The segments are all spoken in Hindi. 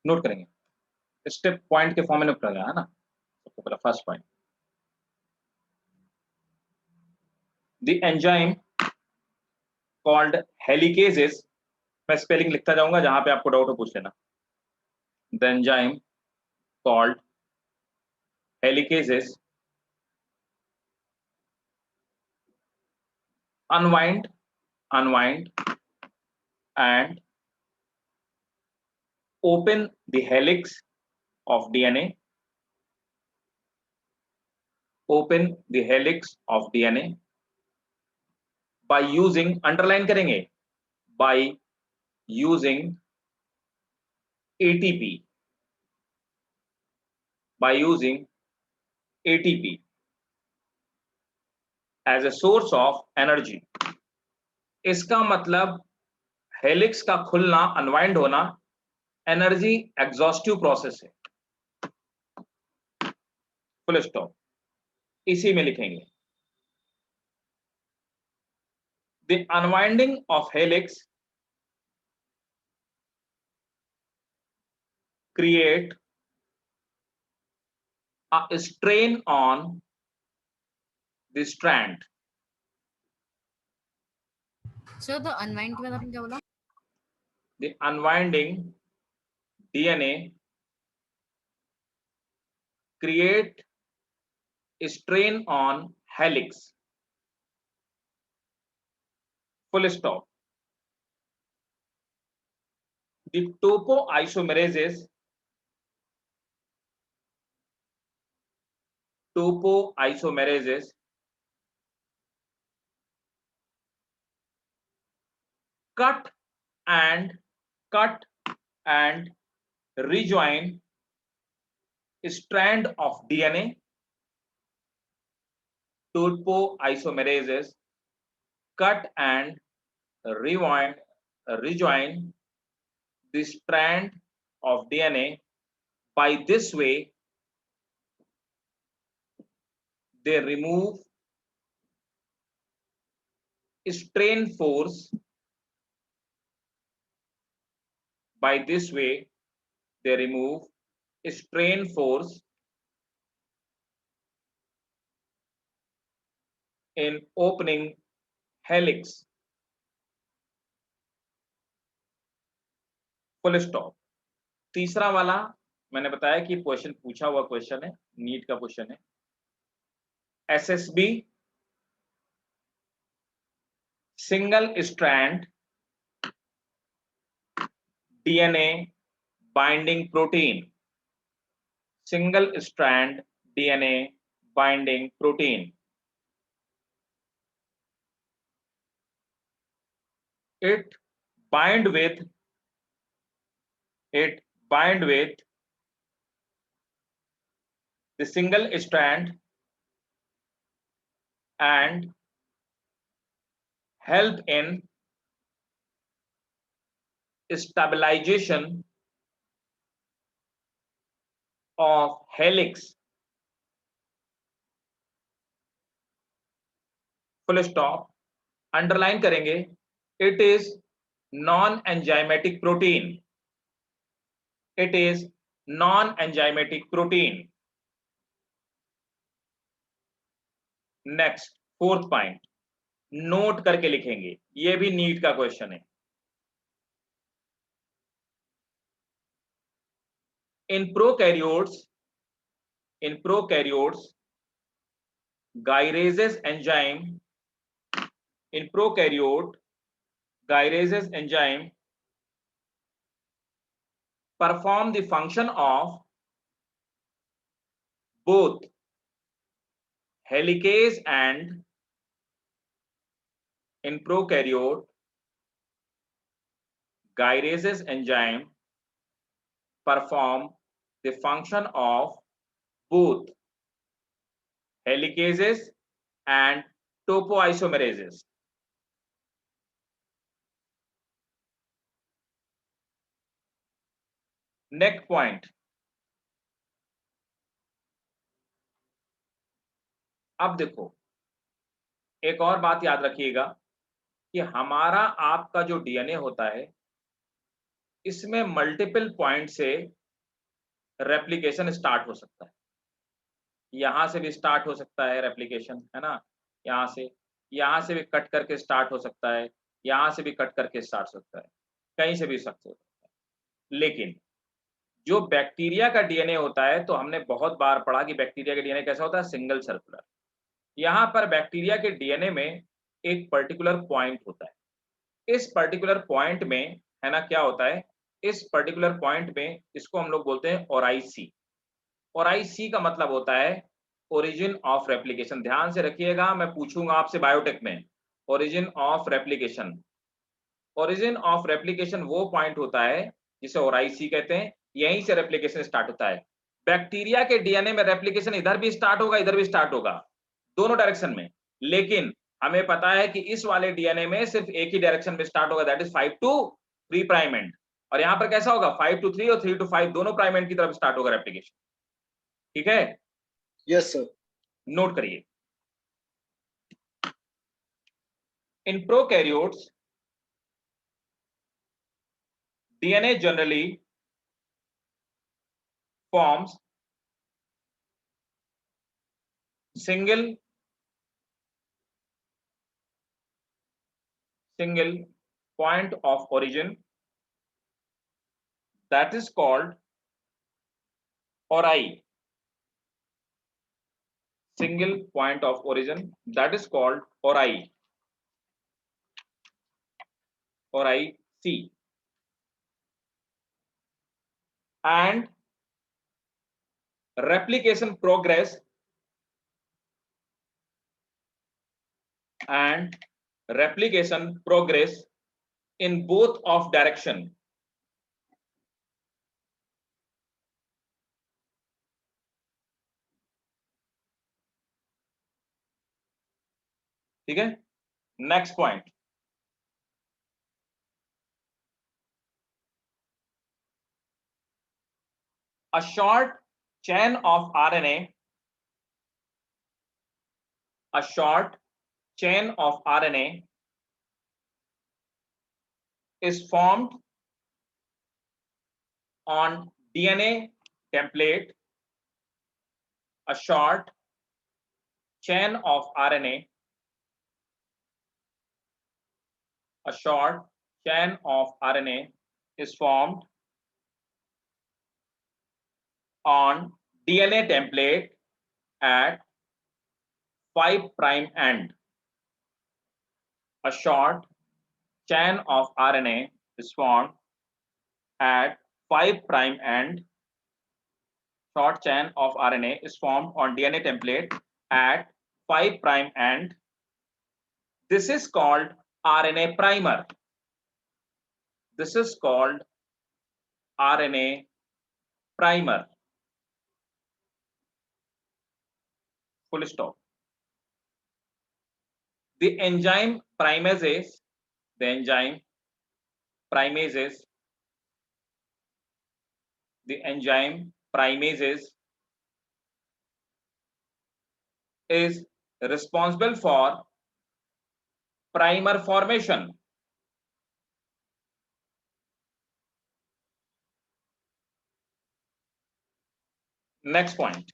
नोट करेंगे, स्टेप पॉइंट के फॉर्म में नोट करेंगे, है ना। सबसे पहला first point, the enzyme called helicases, मैं स्पेलिंग लिखता जाऊंगा, जहां पे आपको डाउट हो पूछ लेना। The enzyme called helicases unwind and open the helix of DNA, open the helix of DNA by using, underline करेंगे, by using ATP, by using ATP as a source of energy। इसका मतलब हेलिक्स का खुलना, अनवाइंड होना, एनर्जी एग्जॉस्टिव प्रोसेस है, फुल स्टॉप। इसी में लिखेंगे, the unwinding of helix create a strain on the strand। Sir तो अनवाइंड के बाद आपने क्या बोला? The unwinding DNA create strain on helix, full stop। The topoisomerases cut and rejoin strand of DNA। Topoisomerases cut and rejoin the strand of DNA। By this way, they remove strain force। By this way, they remove strain force in opening helix, full stop. तीसरा वाला मैंने बताया कि क्वेश्चन पूछा हुआ क्वेश्चन है, नीट का क्वेश्चन है। SSB single strand DNA binding protein, single strand DNA binding protein. it bind with the single strand and help in stabilization of helix, full stop। Underline करेंगे, it is non-enzymatic protein, it is non-enzymatic protein। Next fourth point, note करके लिखेंगे, ये भी नीट का क्वेश्चन है। in prokaryotes gyrases enzyme, in prokaryote gyrases enzyme perform the function of both helicase and, in prokaryote gyrases enzyme perform the function of both helicases and topoisomerases। Next point, अब देखो एक और बात याद रखिएगा कि हमारा आपका जो डीएनए होता है इसमें मल्टीपल पॉइंट से रेप्लिकेशन स्टार्ट हो सकता है। यहां से भी स्टार्ट हो सकता है रेप्लिकेशन, है ना, यहां से भी कट करके स्टार्ट हो सकता है, यहां से भी कट करके स्टार्ट हो सकता है, कहीं से भी सकते हो सकता है। लेकिन जो बैक्टीरिया का डीएनए होता है, तो हमने बहुत बार पढ़ा कि बैक्टीरिया का डीएनए कैसा होता है, सिंगल सर्कुलर। यहाँ पर बैक्टीरिया के डीएनए में एक पर्टिकुलर पॉइंट होता है। इस पर्टिकुलर पॉइंट में, है ना, क्या होता है, इस पर्टिकुलर पॉइंट में इसको हम लोग बोलते हैं ओराइसी। ओराइसी का मतलब होता है ओरिजिन ऑफ रेप्लिकेशन। ध्यान से रखिएगा, मैं पूछूंगा आपसे बायोटेक में, origin of replication. Origin of replication वो पॉइंट होता है जिसे ओराइसी कहते हैं, यहीं से रेप्लिकेशन स्टार्ट होता है। बैक्टीरिया के डीएनए में रेप्लिकेशन इधर भी स्टार्ट होगा, इधर भी स्टार्ट होगा, दोनों डायरेक्शन में। लेकिन हमें पता है कि इस वाले डीएनए में सिर्फ एक ही डायरेक्शन में स्टार्ट होगा, that is 5 to 3 prime and. और यहां पर कैसा होगा, 5 to 3 और 3 to 5 दोनों प्राइम एंड की तरफ स्टार्ट होगा रेप्लिकेशन। ठीक है, यस सर। नोट करिए। In prokaryotes DNA generally forms single point of origin, that is called ORI. Single point of origin, that is called ORI. ORIC. And replication progress in both of direction. ठीक है, next point, a short chain of RNA, a short chain of RNA is formed on DNA template. A short chain of RNA, a short chain of RNA is formed on DNA template at 5 prime end. A short chain of RNA is formed at 5 prime end. Short chain of RNA is formed on DNA template at 5 prime end. This is called RNA primer. This is called RNA primer. Full stop. The enzyme primerases, the enzyme primerases, the enzyme primerases is responsible for primer formation. Next point,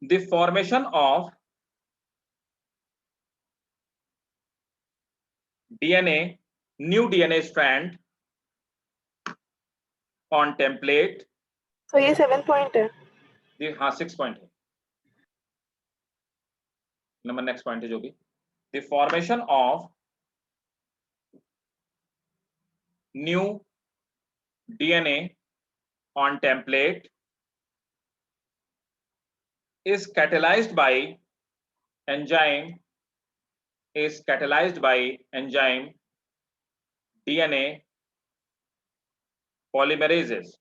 the formation of DNA, new DNA strand on template. तो ये 7 पॉइंट है। हाँ 6 पॉइंट है, नंबर नेक्स्ट पॉइंट है जो भी, the formation of new DNA on template is catalyzed by enzyme, DNA polymerases.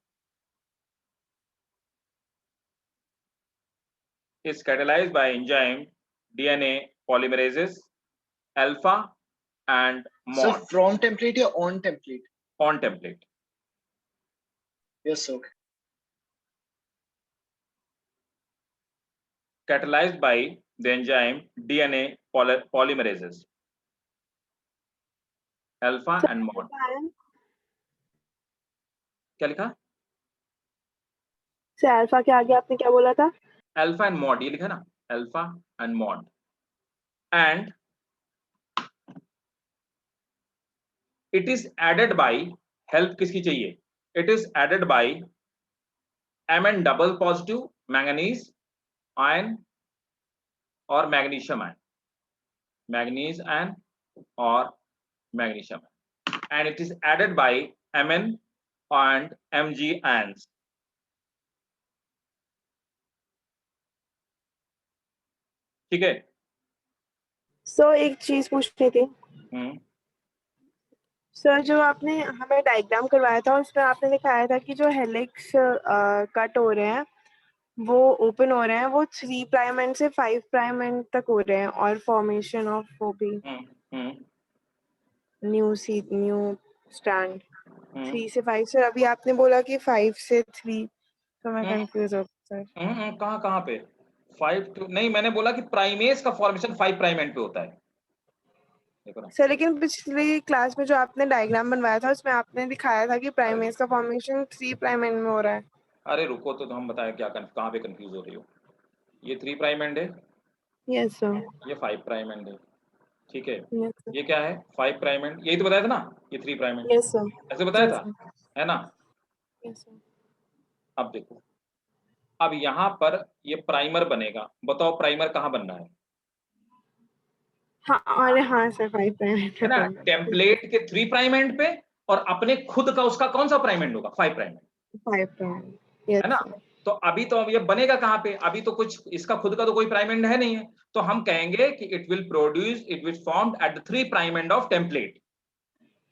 Is catalyzed by enzyme DNA polymerases alpha and sir mod. From template या on template? On template. Yes okay. Catalyzed by the enzyme DNA polymerases. Alpha and mod. क्या लिखा? से अल्फा के आगे आपने क्या बोला था? अल्फा एंड मॉड, ये लिखा ना, alpha and mod. And it is added by, help किसकी चाहिए? It is added by Mn double positive manganese ion और मैग्नीशियम आयन, मैग्नीज आयन और magnesium ion, and it is added by Mn and Mg ions। ठीक है। सो एक चीज पूछनी थी सर, जो आपने हमें डायग्राम करवाया था उसमें आपने दिखाया था कि जो हेलिक्स कट हो रहे हैं वो ओपन हो रहे हैं, वो 3 प्राइम एंड से 5 प्राइम एंड तक हो रहे हैं, और फॉर्मेशन ऑफ वो भी न्यू स्ट्रैंड 3 से 5। सर अभी आपने बोला कि 5 से 3, तो मैं कंफ्यूज हो गई सर। कहाँ पे 5 to नहीं, मैंने बोला कि प्राइमेज का फॉर्मेशन 5 प्राइम एंड पे होता है। देखो ना सर, लेकिन पिछली क्लास में जो आपने डायग्राम बनवाया था उसमें आपने दिखाया था कि प्राइमेज का फॉर्मेशन 3 प्राइम एंड में हो रहा है। अरे रुको तो हम बताएं क्या कहाँ पे कंफ्यूज हो रही हो। ये 3 प्राइम एंड है, यस सर। ये 5 प्राइम एंड है। ठीक है, यस सर। ये क्या है 5 प्राइम एंड, यही तो बताया था ना, ये 3 प्राइम एंड, यस सर। ऐसे बताया यस था, सर। है ना? Yes sir. अब देखो, अब यहाँ पर ये प्राइमर बनेगा, बताओ प्राइमर कहाँ बन रहा है? हाँ, अरे हाँ सर, 5 प्राइम है ना, टेम्पलेट के 3 प्राइम एंड पे, और अपने खुद का उसका कौन सा प्राइम एंड होगा? 5 प्राइम एंड, 5 प्राइम। है यस ना? सर। तो अभी तो अब ये बनेगा कहाँ पे? अभी तो कुछ इसका खुद का तो कोई प्राइम एंड है नहीं है, तो हम कहेंगे कि it will formed at the 3 prime end of template,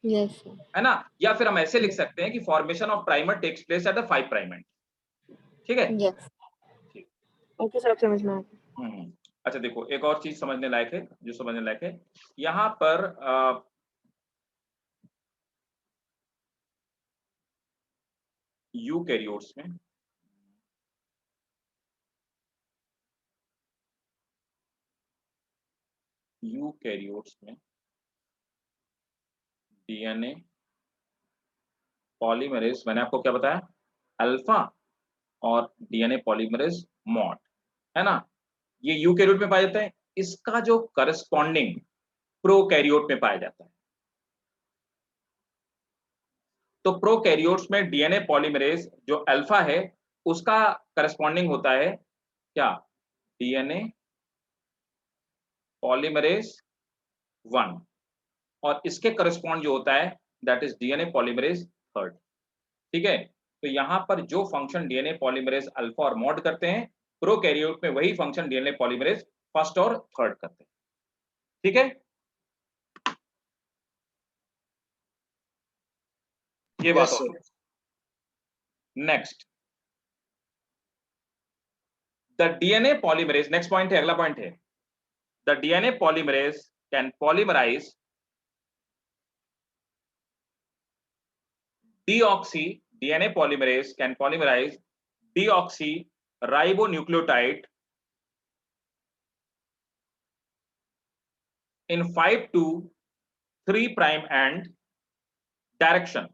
yes sir. है ना? या फिर हम ऐसे लिख सकते हैं कि formation of primer takes place at the 5 prime end. ठीक है, यस। ठीक। ओके सर, समझ में आ गया। अच्छा देखो, एक और चीज समझने लायक है, जो समझने लायक है यहाँ पर यूकैरियोट्स में डीएनए पॉलीमरेज, मैंने आपको क्या बताया? अल्फा और डीएनए पॉलीमरेज मॉड, है ना? ये यूकैरियोट में पाया जाता है, इसका जो करस्पॉन्डिंग प्रोकैरियोट में पाया जाता है। तो प्रोकैरियोट्स में डीएनए पॉलीमरेज जो अल्फा है उसका करस्पॉन्डिंग होता है क्या? डीएनए पॉलीमरेज 1, और इसके करस्पॉन्ड जो होता है दैट इज डीएनए पॉलीमरेज 3। ठीक है, तो यहाँ पर जो फंक्शन डीएनए पॉलीमरेज अल्फा और मॉड करते हैं, प्रोकैरियोट में वही फंक्शन डीएनए पॉलीमरेज फर्स्ट और थर्ड करते हैं। ठीक है, ये बात Yes, हो sir. गई। Next, the DNA polymerase, next point है, अगला पॉइंट है, the DNA polymerase can polymerise deoxy, DNA polymerase can polymerize deoxyribonucleotide in 5 to 3 prime end direction।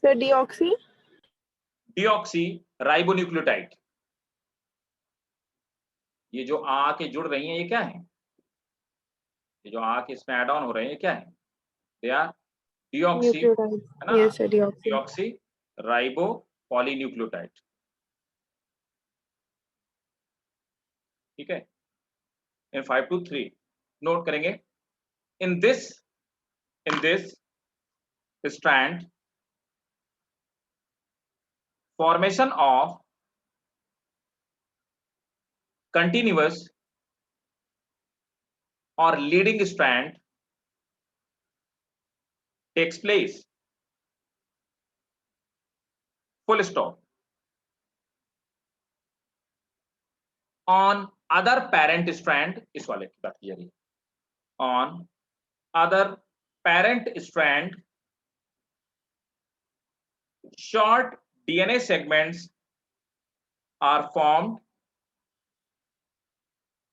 Sir deoxy deoxyribonucleotide, ये जो आके जुड़ रही हैं ये क्या है? ये जो आके इसमें ऐड ऑन हो रहे हैं ये क्या है? They are deoxy, nucleotide. है ना, यस सर, डीऑक्सी। deoxyribopolynucleotide। ठीक है, इन 5 to 3 नोट करेंगे। In this strand, formation of continuous or leading strand takes place, full stop, on other parent strand, इस वाले की बात की जा रही है, on other parent strand short DNA segments are formed,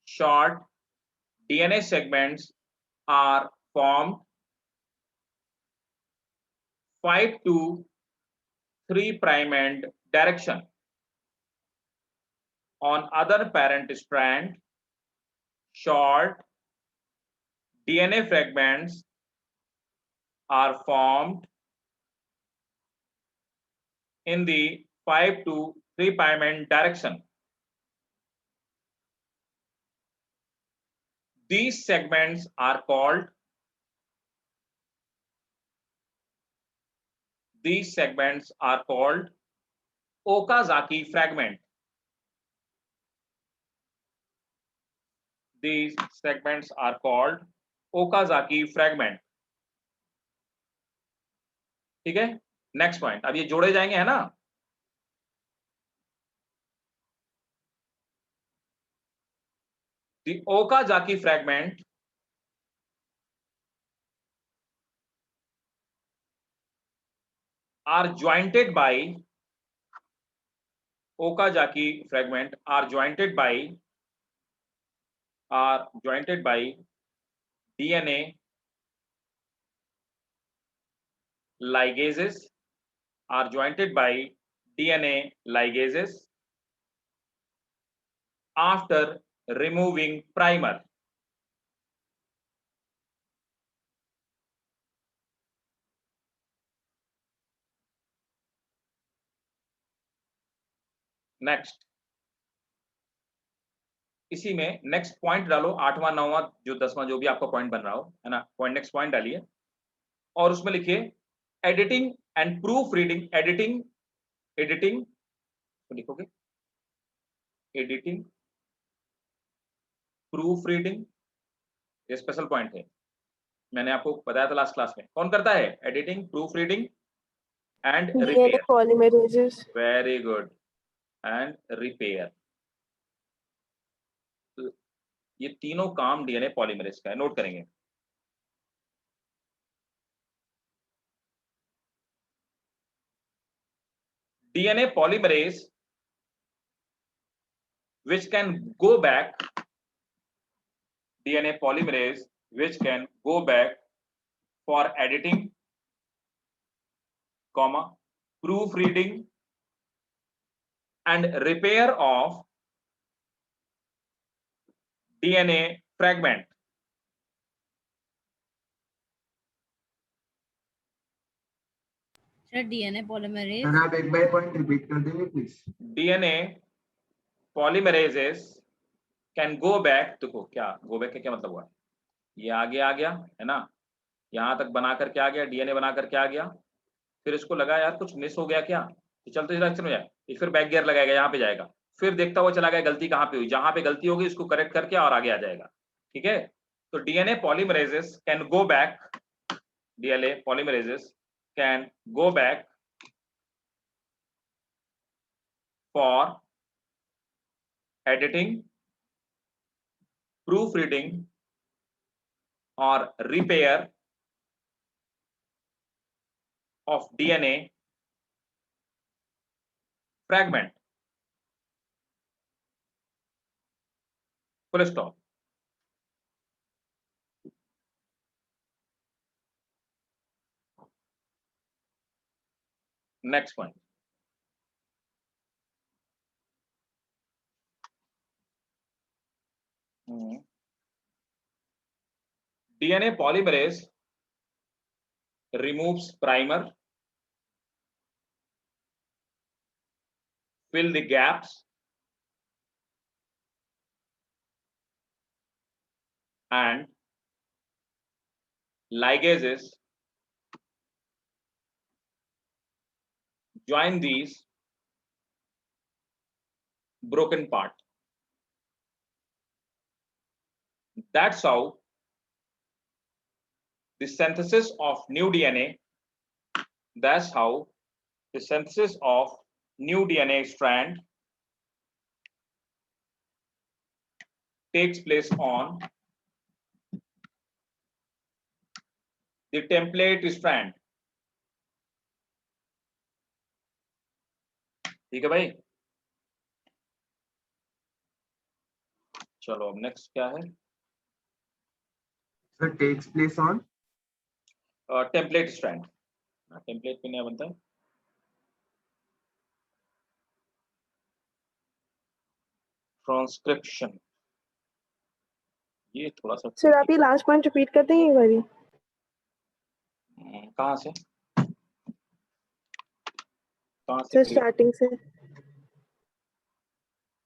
short DNA segments are formed 5 to 3 prime end direction. On other parent strand, short DNA fragments are formed in the 5 to 3 prime end direction. These segments are called Okazaki fragment. These segments are called Okazaki fragment. ठीक है, नेक्स्ट पॉइंट. अब ये जोड़े जाएंगे, है ना. The Okazaki fragment are jointed by DNA ligases, after removing primer. Next, इसी में नेक्स्ट पॉइंट डालो, 8वां 9वां जो 10वां जो भी आपका पॉइंट बन रहा हो, है ना. पॉइंट, नेक्स्ट पॉइंट डालिए और उसमें लिखिए editing and proof reading. Editing तो लिखोगे एडिटिंग, प्रूफ रीडिंग. ये स्पेशल पॉइंट है, मैंने आपको बताया था लास्ट क्लास में. कौन करता है editing, proof reading and DNA repair? polymerases. Very good. And repair. ये तीनों काम डीएनए पॉलीमरेज का है, नोट करेंगे. DNA polymerase which can go back for editing, proofreading and repair of DNA fragment. Sir DNA polymerase. Sir आप एक बार पॉइंट रिपीट कर देंगे please. DNA polymerases can go back. देखो क्या go back का क्या मतलब हुआ, ये आगे आ गया, है ना, यहां तक बना करके आ गया, डीएनए बना करके आ गया, फिर इसको लगा यार कुछ मिस हो गया क्या, ये चलते डायरेक्शन में जाए, ये फिर बैक गियर लगाएगा, यहाँ पे जाएगा, फिर देखता हुआ चला गया गलती कहाँ पे हुई, जहां पे गलती होगी इसको करेक्ट करके और आगे आ जाएगा. ठीक है, तो DNA polymerases can go back, DNA polymerases can go back for editing, proofreading or repair of DNA fragment. Full stop. Next point. DNA polymerase removes primer, fill the gaps, and ligases join these broken part. That's how the synthesis of new DNA, that's how the synthesis of new DNA strand takes place on the template strand. ठीक है भाई, चलो अब नेक्स्ट क्या है. So takes place on template strand. Template पे नया बनता है, ट्रांसक्रिप्शन। ये थोड़ा सा सर आप ये लास्ट पॉइंट रिपीट कर देंगे एक बारी? कहाँ से सर स्टार्टिंग से।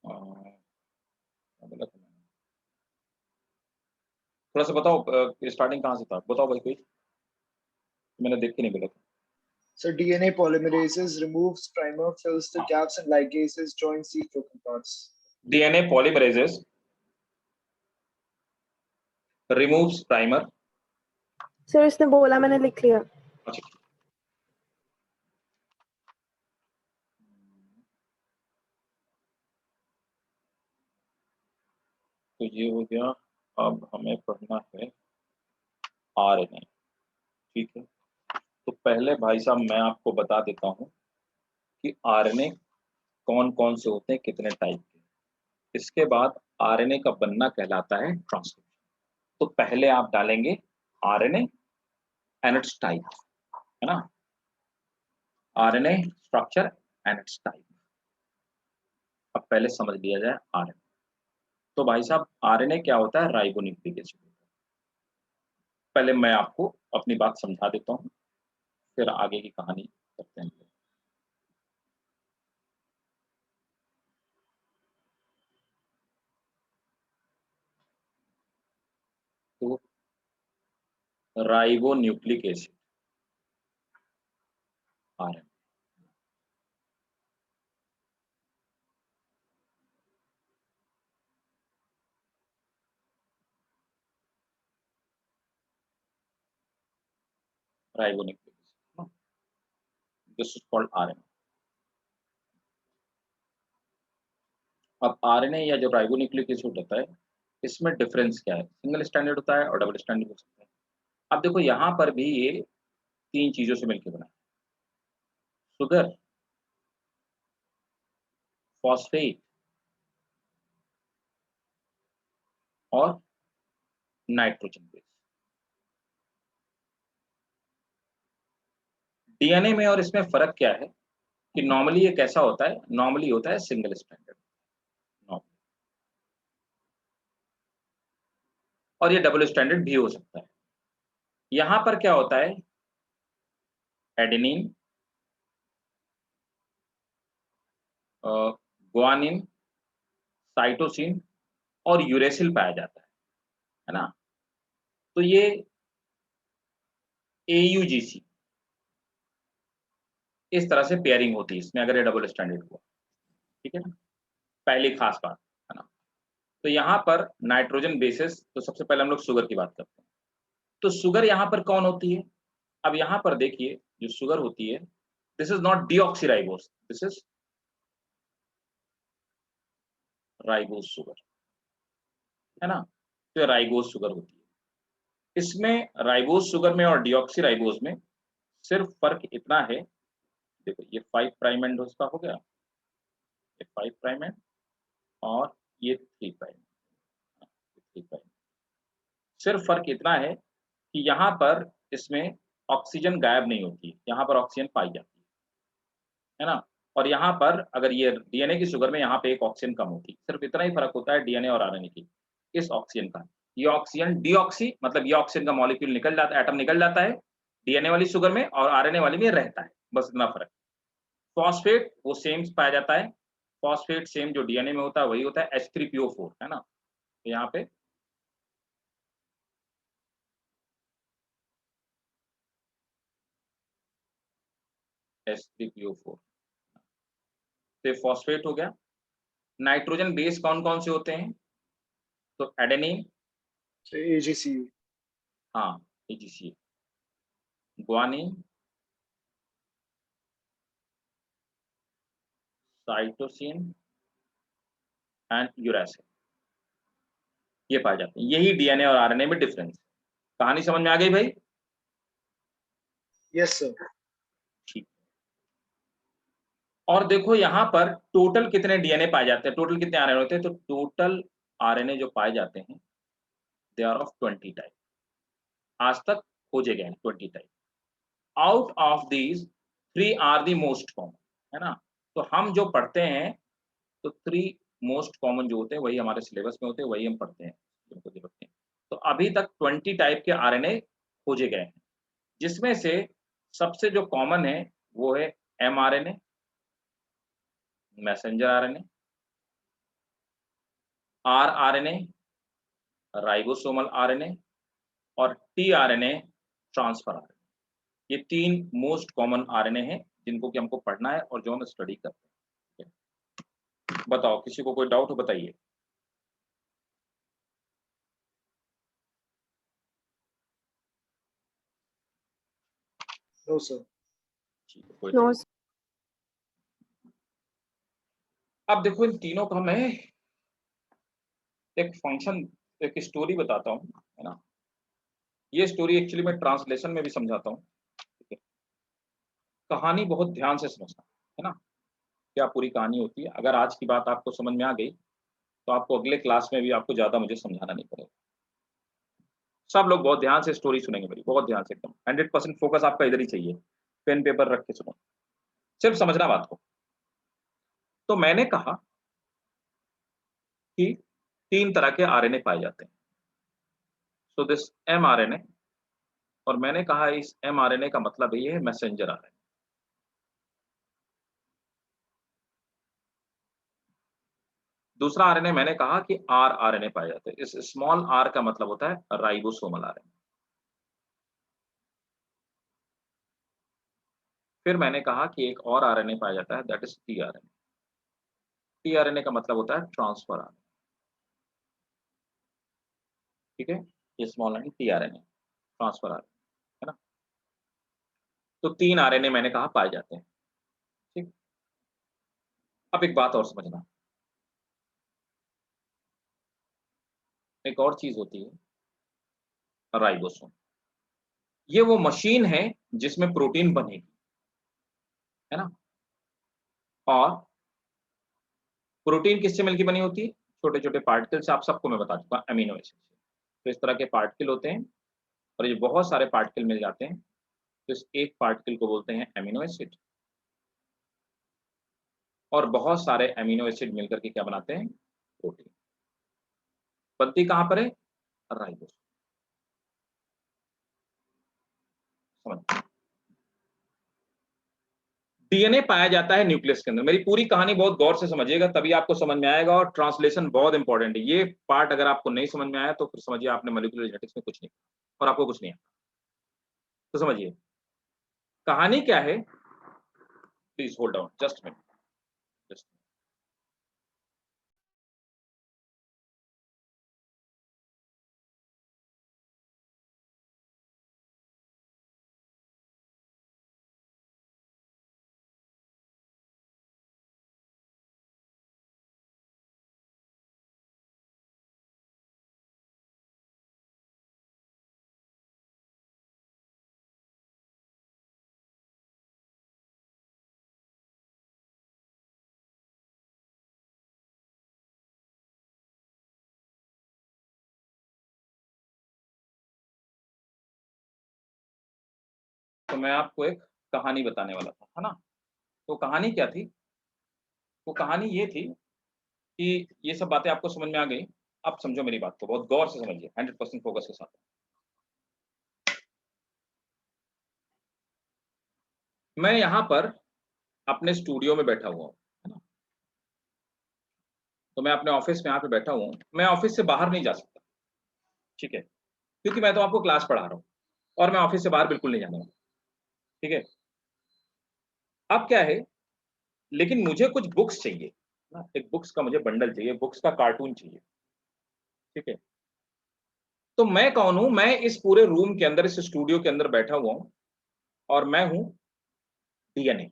बोला था मैंने। थोड़ा सा बताओ, स्टार्टिंग कहाँ से था, बताओ भाई कोई, मैंने देख के नहीं बोला था। So DNA polymerases removes primer, fills the gaps, and ligases joins these broken parts. DNA polymerases removes primer। Sir इसने बोला, मैंने लिख लिया। अच्छा, तो ये हो गया। अब हमें पढ़ना है RNA, ठीक है। तो पहले भाई साहब मैं आपको बता देता हूँ कि RNA कौन कौन से होते हैं, कितने टाइप के। इसके बाद RNA का बनना कहलाता है ट्रांसक्रिप्शन। तो पहले आप डालेंगे RNA एंड इट्स टाइप, है ना, RNA structure and it's type. अब पहले समझ लिया जाए RNA। तो भाई साहब RNA क्या होता है, राइबोन्यूक्लिक एसिड। पहले मैं आपको अपनी बात समझा देता हूँ, फिर आगे की कहानी करते हैं। तो ribonucleic acid RNA, ribonucleic acid, this is called RNA। अब RNA या जो राइबोन्यूक्लिक एसिड होता है, इसमें डिफरेंस क्या है, सिंगल स्टैंडर्ड होता है और डबल स्टैंडर्ड हो सकता है। अब देखो यहाँ पर भी ये तीन चीजों से मिलकर बना है, शुगर, फॉस्फेट और नाइट्रोजन बेस। DNA में और इसमें फर्क क्या है कि नॉर्मली ये कैसा होता है, नॉर्मली होता है सिंगल स्टैंडर्ड, और ये डबल स्टैंडर्ड भी हो सकता है। यहाँ पर क्या होता है, एडेनिन, ग्वानिन, साइटोसिन और यूरेसिल पाया जाता है ना। तो ये AUGC इस तरह से पेयरिंग होती है इसमें, अगर ये डबल स्टैंडर्ड हुआ, ठीक है ना, पहली खास बात है ना। तो यहाँ पर नाइट्रोजन बेसिस, तो सबसे पहले हम लोग शुगर की बात करते हैं। तो शुगर यहाँ पर कौन होती है, अब यहाँ पर देखिए जो शुगर होती है, this is not deoxyribose, this is ribose sugar, है ना। तो राइबोस शुगर होती है। इसमें राइबोस शुगर में और डीऑक्सीराइबोस में सिर्फ फर्क इतना है, देखो ये 5 प्राइम एंड उसका हो गया, ये 5 प्राइम एंड और ये 3 प्राइम, 3 प्राइम। सिर्फ फर्क इतना है कि यहाँ पर इसमें ऑक्सीजन गायब नहीं होती, यहाँ पर ऑक्सीजन पाई जाती है ना। और यहाँ पर अगर ये DNA की शुगर में यहाँ पे एक ऑक्सीजन कम होती, सिर्फ इतना ही फर्क होता है DNA और RNA की, इस ऑक्सीजन का। ये ऑक्सीजन डीऑक्सी, मतलब ये ऑक्सीजन का मॉलिक्यूल निकल जाता है, एटम निकल जाता है DNA वाली शुगर में, और RNA वाली में रहता है, बस इतना फर्क। फॉस्फेट वो सेम पाया जाता है, फॉस्फेट सेम जो DNA में होता है वही होता है, H3PO4, है ना। तो यहाँ पे H3PO4, तो फॉस्फेट हो गया। नाइट्रोजन बेस कौन कौन से होते हैं, तो एडेनिन, So AGCU. हाँ AGCA, guanine, cytosine and uracil, ये पाए जाते हैं। यही DNA और RNA में डिफरेंस है। कहानी समझ में आ गई भाई? Yes, sir. ठीक। और देखो यहाँ पर टोटल कितने DNA पाए जाते हैं, टोटल कितने RNA होते हैं, तो टोटल RNA जो पाए जाते हैं दे आर ऑफ 20 टाइप, आज तक खोजे गए हैं 20 type. Out of these 3 are the most common, है ना। तो हम जो पढ़ते हैं तो 3 मोस्ट कॉमन जो होते हैं वही हमारे सिलेबस में होते हैं, वही हम पढ़ते हैं, जिनको जो पढ़ते हैं। तो अभी तक 20 टाइप के आरएनए खोजे गए हैं, जिसमें से सबसे जो कॉमन है वो है mRNA, messenger RNA, rRNA, ribosomal RNA और टीआरएनए, ट्रांसफर आरएनए। ये 3 मोस्ट कॉमन आरएनए हैं जिनको कि हमको पढ़ना है और जो हम स्टडी करते हैं। बताओ, किसी को कोई डाउट हो बताइए। No, sir. ठीक है, कोई नो नहीं। अब देखो इन तीनों का मैं एक फंक्शन, एक स्टोरी बताता हूँ, है ना। ये स्टोरी एक्चुअली मैं ट्रांसलेशन में भी समझाता हूँ, ठीक है। कहानी बहुत ध्यान से समझना, है ना, क्या पूरी कहानी होती है। अगर आज की बात आपको समझ में आ गई तो आपको अगले क्लास में भी आपको ज़्यादा मुझे समझाना नहीं पड़ेगा। सब लोग बहुत ध्यान से स्टोरी सुनेंगे मेरी, बहुत ध्यान से, एकदम 100% फोकस आपका इधर ही चाहिए। पेन पेपर रख के सुनो, सिर्फ समझना बात को। तो मैंने कहा कि 3 तरह के आरएनए पाए जाते हैं, सो दिस एमआरएनए, और मैंने कहा इस एमआरएनए का मतलब ये है मैसेंजर आरएनए। दूसरा आरएनए मैंने कहा कि आरआरएनए पाए जाते हैं। इस स्मॉल आर का मतलब होता है राइबोसोमल आरएनए। फिर मैंने कहा कि एक और आरएनए पाया जाता है, दैट इज टीआरएनए। टीआरएनए का मतलब होता है ट्रांसफर आरएनए, ठीक है। ये small RNA tRNA, transfer RNA, है ना। तो 3 आरएनए मैंने कहा पाए जाते हैं, ठीक। अब एक बात और समझना, एक और चीज होती है राइबोसोम। ये वो मशीन है जिसमें प्रोटीन बनेगी, है ना। और प्रोटीन किससे मिलकर बनी होती है? छोटे छोटे पार्टिकल से। आप सबको मैं बता चुका अमीनो एसिड से। तो इस तरह के पार्टिकल होते हैं और ये बहुत सारे पार्टिकल मिल जाते हैं, तो इस एक पार्टिकल को बोलते हैं अमीनो एसिड। और बहुत सारे अमीनो एसिड मिलकर के क्या बनाते हैं? प्रोटीन। बनती कहां पर है? राइबोसोम। समझ। डीएनए पाया जाता है न्यूक्लियस के अंदर। मेरी पूरी कहानी बहुत गौर से समझिएगा, तभी आपको समझ में आएगा। और ट्रांसलेशन बहुत इंपॉर्टेंट है। ये पार्ट अगर आपको नहीं समझ में आया तो फिर समझिए आपने मॉलिक्यूलर जेनेटिक्स में कुछ नहीं और आपको कुछ नहीं आता। तो समझिए कहानी क्या है। Please hold on just minute, just. तो मैं आपको एक कहानी बताने वाला था, है ना। तो कहानी क्या थी? वो कहानी ये थी कि ये सब बातें आपको समझ में आ गई। अब समझो मेरी बात को, बहुत गौर से समझिए, 100% फोकस के साथ। मैं यहाँ पर अपने स्टूडियो में बैठा हुआ हूँ, है ना। तो मैं अपने ऑफिस में यहाँ पे बैठा हुआ हूँ। मैं ऑफिस से बाहर नहीं जा सकता, ठीक है, क्योंकि मैं तो आपको क्लास पढ़ा रहा हूँ और मैं ऑफिस से बाहर बिल्कुल नहीं जाने वाला, ठीक है। अब क्या है, लेकिन मुझे कुछ बुक्स चाहिए ना, एक बुक्स का मुझे बंडल चाहिए, बुक्स का कार्टून चाहिए, ठीक है। तो मैं कौन हूं? मैं इस पूरे रूम के अंदर, इस स्टूडियो के अंदर बैठा हुआ हूं और मैं हूं डीएनए।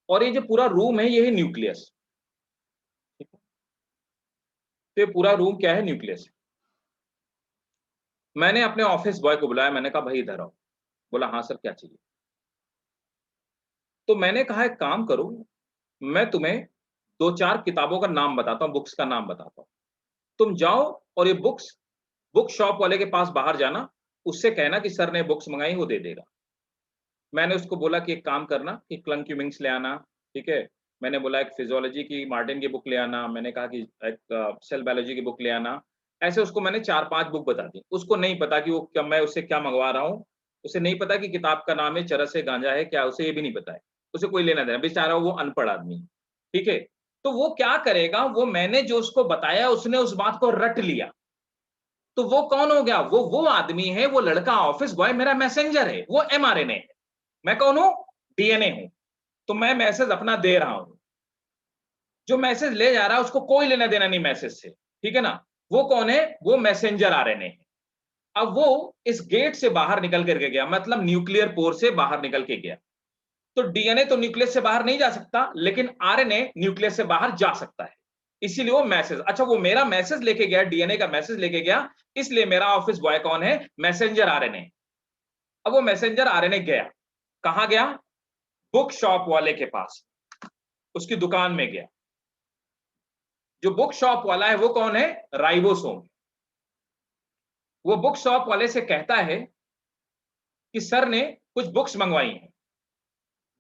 और ये जो पूरा रूम है ये है न्यूक्लियस, ठीक है। तो ये पूरा रूम क्या है? न्यूक्लियस है। मैंने अपने ऑफिस बॉय को बुलाया, मैंने कहा भाई इधर आओ। बोला हाँ सर क्या चाहिए? तो मैंने कहा एक काम करो, मैं तुम्हें 2-4 किताबों का नाम बताता हूँ, बुक्स का नाम बताता हूँ। तुम जाओ और ये बुक्स बुक शॉप वाले के पास बाहर जाना, उससे कहना कि सर ने बुक्स मंगाई, वो दे देगा। मैंने उसको बोला कि एक काम करना कि क्लंक्यूमिंग्स ले आना, ठीक है। मैंने बोला एक फिजियोलॉजी की मार्टिन की बुक ले आना, मैंने कहा कि एक सेल बायोलॉजी की बुक ले आना। ऐसे उसको मैंने 4-5 बुक बता दी। उसको नहीं पता कि वो क्या, मैं उससे क्या मंगवा रहा हूँ। उसे नहीं पता कि किताब का नाम है चरस है गांजा है क्या, उसे ये भी नहीं पता है। उसे कोई लेना देना, बेचारा वो अनपढ़ आदमी है, ठीक है। तो वो क्या करेगा, वो मैंने जो उसको बताया उसने उस बात को रट लिया। तो वो कौन हो गया, वो आदमी है, वो लड़का ऑफिस बॉय मेरा मैसेंजर है, वो एमआरएनए है। मैं कौन हूं, डीएनए हूं। तो मैं मैसेज अपना दे रहा हूं, जो मैसेज ले जा रहा है उसको कोई लेना देना नहीं मैसेज से, ठीक है ना। वो कौन है, वो मैसेंजर आरएनए है। अब वो इस गेट से बाहर निकल करके गया, मतलब न्यूक्लियर पोर से बाहर निकल के गया। तो डीएनए तो न्यूक्लियस से बाहर नहीं जा सकता, लेकिन आरएनए न्यूक्लियस से बाहर जा सकता है, इसीलिए वो मैसेज, अच्छा वो मेरा मैसेज लेके गया, डीएनए का मैसेज लेके गया, इसलिए मेरा ऑफिस बॉय कौन है, मैसेंजर आरएनए। अब वो मैसेंजर आरएनए गया, कहां गया, बुक शॉप वाले के पास, उसकी दुकान में गया। जो बुक शॉप वाला है वो कौन है, राइबोसोम। वो बुक शॉप वाले से कहता है कि सर ने कुछ बुक्स मंगवाई हैं।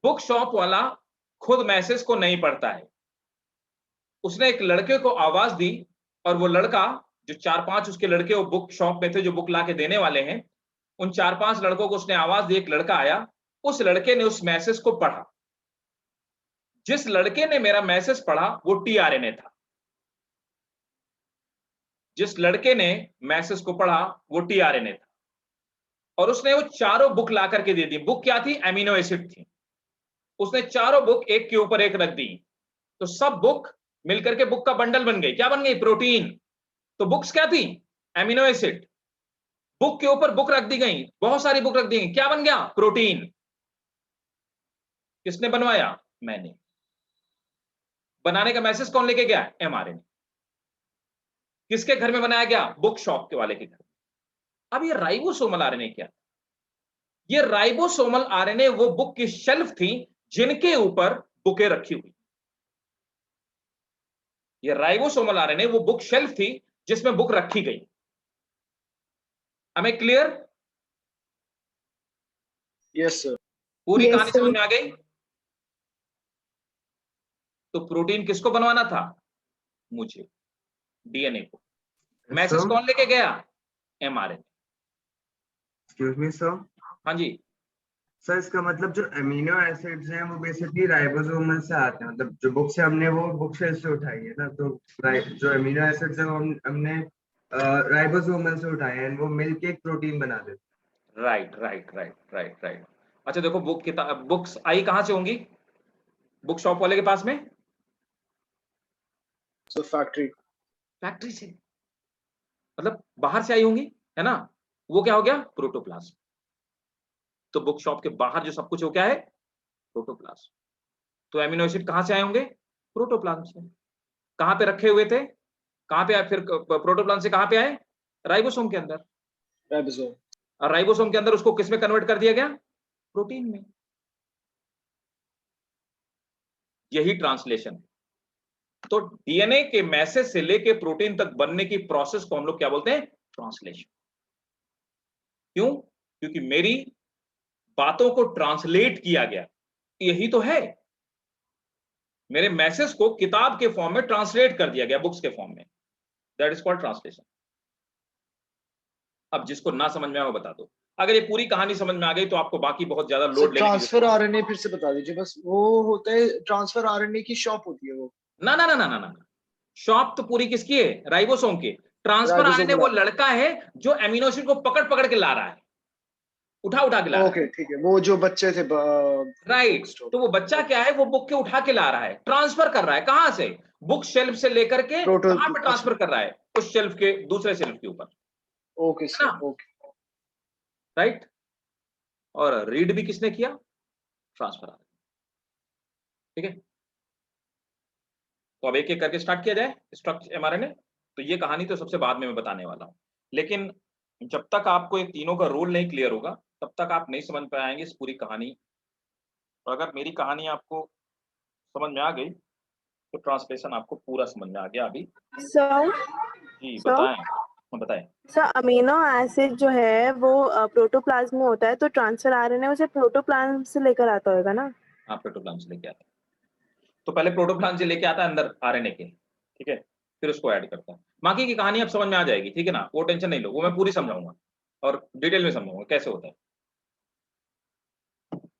बुक शॉप वाला खुद मैसेज को नहीं पढ़ता है, उसने एक लड़के को आवाज दी, और वो लड़का, जो 4-5 उसके लड़के वो बुक शॉप में थे जो बुक ला के देने वाले हैं, उन 4-5 लड़कों को उसने आवाज दी, एक लड़का आया, उस लड़के ने उस मैसेज को पढ़ा। जिस लड़के ने मेरा मैसेज पढ़ा वो टीआरएनए था। जिस लड़के ने मैसेज को पढ़ा वो टीआरएनए था, और उसने वो चारों बुक ला करके दे दी। बुक क्या थी, एमिनो एसिड थी। उसने चारों बुक एक के ऊपर एक रख दी, तो सब बुक मिलकर के बुक का बंडल बन गई। क्या बन गई, प्रोटीन। तो बुक्स क्या थी, एमिनो एसिड। बुक के ऊपर बुक रख दी गई, बहुत सारी बुक रख दी गई, क्या बन गया, प्रोटीन। किसने बनवाया, मैंने। बनाने का मैसेज कौन लेके गया, एमआरएनए। किसके घर में बनाया गया, बुक शॉप के वाले के घर। अब ये राइबोसोमल आरएनए क्या, ये राइबोसोमल आरएनए वो बुक की शेल्फ थी जिनके ऊपर बुकें रखी हुई। ये राइबोसोमल आरएनए वो बुक शेल्फ थी जिसमें बुक रखी गई। हमें क्लियर, Yes, sir. पूरी Yes, कहानी sir. समझ में आ गई। तो प्रोटीन किसको बनवाना था, मुझे, डीएनए को। मैसेज सर कौन लेके गया, एमआरएनए। एक्सक्यूज मी सर, हाँ जी, सर इसका मतलब जो अमीनो एसिड्स हैं वो बेसिकली राइबोसोमल से आते हैं, मतलब जो बुक से हमने वो बुक से उठाई है ना, तो जो अमीनो एसिड्स है वो हमने राइबोसोमल से उठाए हैं, वो मिलके एक प्रोटीन बना देते हैं। Right right right right right. अच्छा देखो, बुक किताब, बुक्स आई कहां से होंगी, बुक शॉप वाले के पास में, So factory. फैक्ट्री से, मतलब बाहर से आई होंगी, है ना। वो क्या हो गया, प्रोटोप्लाज्म। तो बुक शॉप के बाहर जो सब कुछ हो क्या है, प्रोटोप्लाज्म। तो एमिनो एसिड कहां से आए होंगे, प्रोटोप्लाज्म से। कहां पे रखे हुए थे, कहां पे आए फिर, प्रोटोप्लाज्म से कहां पे आए, राइबोसोम के अंदर। Ribosome. और राइबोसोम के अंदर उसको किस में कन्वर्ट कर दिया गया, प्रोटीन में। यही ट्रांसलेशन है। तो डीएनए के मैसेज से लेके प्रोटीन तक बनने की प्रोसेस को हम लोग क्या बोलते हैं, ट्रांसलेशन। क्यों, क्योंकि मेरी बातों को ट्रांसलेट किया गया, यही तो है। मेरे मैसेज को किताब के फॉर्म में ट्रांसलेट कर दिया गया, बुक्स के फॉर्म में, दैट इज कॉल्ड ट्रांसलेशन। अब जिसको ना समझ में आए वो बता दो। अगर ये पूरी कहानी समझ में आ गई तो आपको बाकी बहुत ज्यादा So लोड लेने की transfer जरूरत RNA फिर से बता दीजिए बस, वो होता है ट्रांसफर RNA की शॉप होती है वो। ना ना ना ना ना ना, शॉप तो पूरी किसकी है, राइबोसोम की। Transfer RNA ribosome. वो लड़का है जो एमिनो एसिड को पकड़ पकड़ के ला रहा है, उठा उठा के ला रहा है। ओके ठीक है, वो जो बच्चे थे राइट, bookstore। तो वो बच्चा क्या है, वो बुक के उठा के ला रहा है, ट्रांसफर कर रहा है कहां से, बुक शेल्फ से लेकर के प्रोटो, कहां पे ट्रांसफर कर रहा है, उस शेल्फ के दूसरे शेल्फ के ऊपर, ओके है सर, ना। ओके। राइट, और रीड भी किसने किया, ट्रांसफर आरएनए। ठीक है, तो अब एक एक करके स्टार्ट किया जाए स्ट्रक्चर एमआरएनए। तो ये कहानी तो सबसे बाद में मैं बताने वाला हूं, लेकिन जब तक आपको ये तीनों का रोल नहीं क्लियर होगा तब तक आप नहीं समझ पाएंगे इस पूरी कहानी। और अगर मेरी कहानी आपको समझ में आ गई तो ट्रांसलेशन आपको पूरा समझ में आ गया अभी। Sir, जी sir, बताएं। बताएं। सर अमीनो एसिड जो है वो प्रोटोप्लाज्म में होता है, तो ट्रांसफर आरएनए उसे प्रोटोप्लाज्म से लेकर आता होगा ना? हाँ, प्रोटोप्लाज्म से लेके आता है। तो पहले प्रोटोप्लाज्म से लेके आता है अंदर आरएनए के, ठीक है, फिर उसको ऐड करता है। बाकी की कहानी अब समझ में आ जाएगी, ठीक है ना, वो टेंशन नहीं लो, वो मैं पूरी समझाऊंगा और डिटेल में समझाऊंगा कैसे होता है।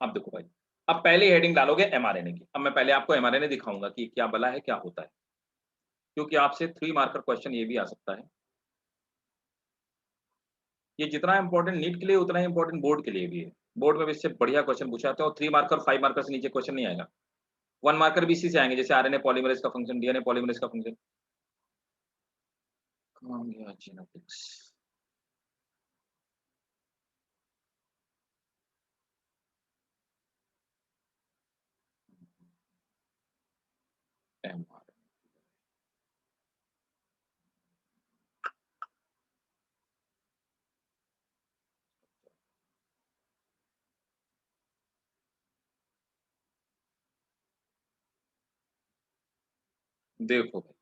अब देखो भाई, अब पहले हेडिंग डालोगे एमआरएनए की। अब मैं पहले आपको एमआरएनए दिखाऊंगा कि क्या बला है, क्या होता है, क्योंकि आपसे 3 मार्कर क्वेश्चन ये भी आ सकता है। ये जितना इंपॉर्टेंट नीट के लिए उतना ही इंपॉर्टेंट बोर्ड के लिए भी है। बोर्ड में भी इससे बढ़िया क्वेश्चन पूछे जाते हैं और 3 मार्कर 5 मार्कर से नीचे क्वेश्चन नहीं आएगा। 1 मार्कर भी इसी से आएंगे, जैसे आरएनए पॉलीमरेज का फंक्शन, डीएनए पॉलीमरेज का फंक्शन। कहाँ गया जेनेटिक्स? mRNA। देखो भाई,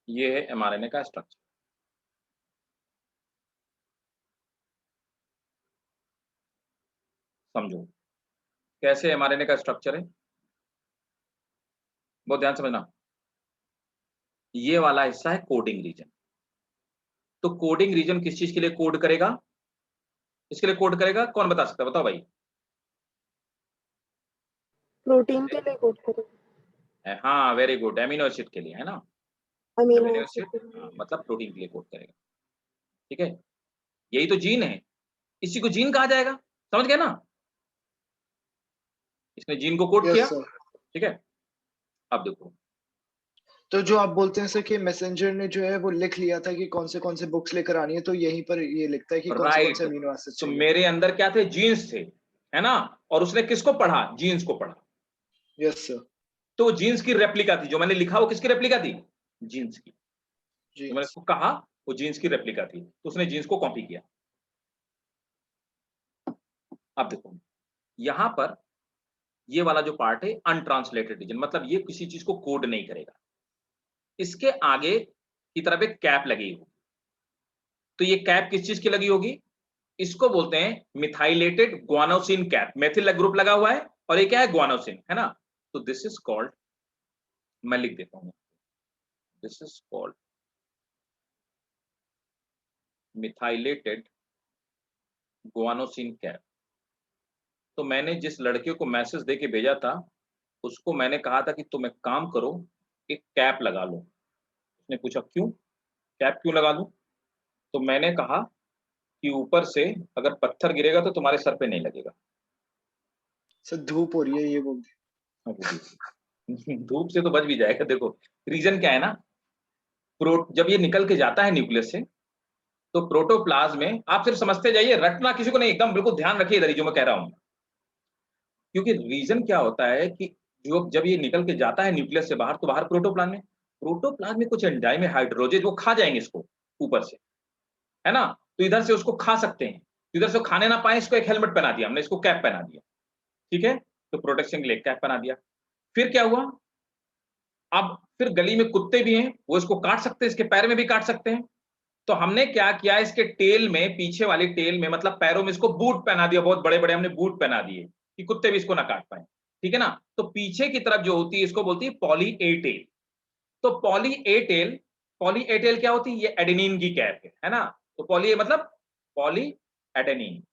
ये है एमआरएनए का स्ट्रक्चर। समझो कैसे एमआरएनए का स्ट्रक्चर है, बहुत ध्यान समझना। ये वाला हिस्सा है कोडिंग रीजन। तो कोडिंग रीजन किस चीज के लिए कोड करेगा? इसके लिए कोड करेगा, कौन बता सकता है, बताओ भाई। प्रोटीन के लिए कोड करेगा, हाँ, वेरी गुड, एमिनो एसिड के लिए, है ना। अमीनो एमिनो एसिड एसिड, के लिए। मतलब प्रोटीन के लिए कोड करेगा, ठीक है। यही तो जीन है, इसी को जीन कहा जाएगा, समझ गए ना। इसने जीन को कोड यस किया, सर। ठीक है। अब देखो, तो जो आप बोलते हैं सर कि मैसेंजर ने जो है वो लिख लिया था कि कौन से बुक्स लेकर आनी है, तो यहीं पर ये लिखता है कि कौन से राइट, अमीनो एसिड तो चाहिए। मेरे अंदर क्या थे, जीन्स थे, है ना, और उसने किसको पढ़ा, जीन्स को पढ़ा। Yes sir. तो जीन्स की रेप्लिका थी, जो मैंने लिखा वो किसकी रेप्लिका थी, जीन्स की। जी जो मैंने उसको कहा वो जीन्स की रेप्लिका थी, तो उसने जीन्स को कॉपी किया। अब देखो यहां पर ये वाला जो पार्ट है अनट्रांसलेटेड रीजन, मतलब ये किसी चीज को कोड नहीं करेगा। इसके आगे की तरफ एक कैप लगी होगी, तो ये कैप किस चीज की लगी होगी, इसको बोलते हैं methylated guanosine cap. Methyl group लगा हुआ है और ये क्या है, ग्वानोसिन, है ना। तो दिस इज कॉल्ड, मैं लिख देता हूं, this is called methylated guanosine cap. तो मैंने जिस लड़के को मैसेज दे के भेजा था, उसको मैंने कहा था कि तुम एक काम करो, एक कैप लगा लो। उसने पूछा क्यों, कैप क्यों लगा लूं? तो मैंने कहा कि ऊपर से अगर पत्थर गिरेगा तो तुम्हारे सर पे नहीं लगेगा। सर धूप हो रही है ये बोल दी। हाँ, वो भी। धूप से तो बच भी जाएगा। देखो रीजन क्या है ना, जब ये निकल के जाता है न्यूक्लियस से, तो प्रोटोप्लाज्म में, आप सिर्फ समझते जाइए, रटना किसी को नहीं, एकदम बिल्कुल ध्यान रखिए इधर ही जो मैं कह रहा हूं। क्योंकि रीजन क्या होता है कि जो जब ये निकल के जाता है न्यूक्लियस से बाहर, तो बाहर प्रोटोप्लाज्म में कुछ एंजाइम है, हाइड्रोजेज, वो खा जाएंगे इसको ऊपर से, है ना। तो इधर से उसको खा सकते हैं, इधर से खाने ना पाए, इसको एक हेलमेट पहना दिया हमने, इसको कैप पहना दिया, ठीक है। तो प्रोटेक्शन के लिए कैप पहना दिया। फिर क्या हुआ, अब फिर गली में कुत्ते भी हैं, वो इसको काट सकते हैं, इसके पैर में भी काट सकते हैं। तो हमने क्या किया, इसके टेल में, पीछे वाली टेल में, मतलब पैरों में इसको बूट पहना दिया, बहुत बड़े बड़े हमने बूट पहना दिए कि कुत्ते भी इसको ना काट पाए, ठीक है ना। तो पीछे की तरफ जो होती है इसको बोलती है पॉली ए टेल। तो पॉली ए टेल क्या होती है, ये एडेनिन की कैप है ना। तो पॉली ए मतलब पॉली एडेनिन,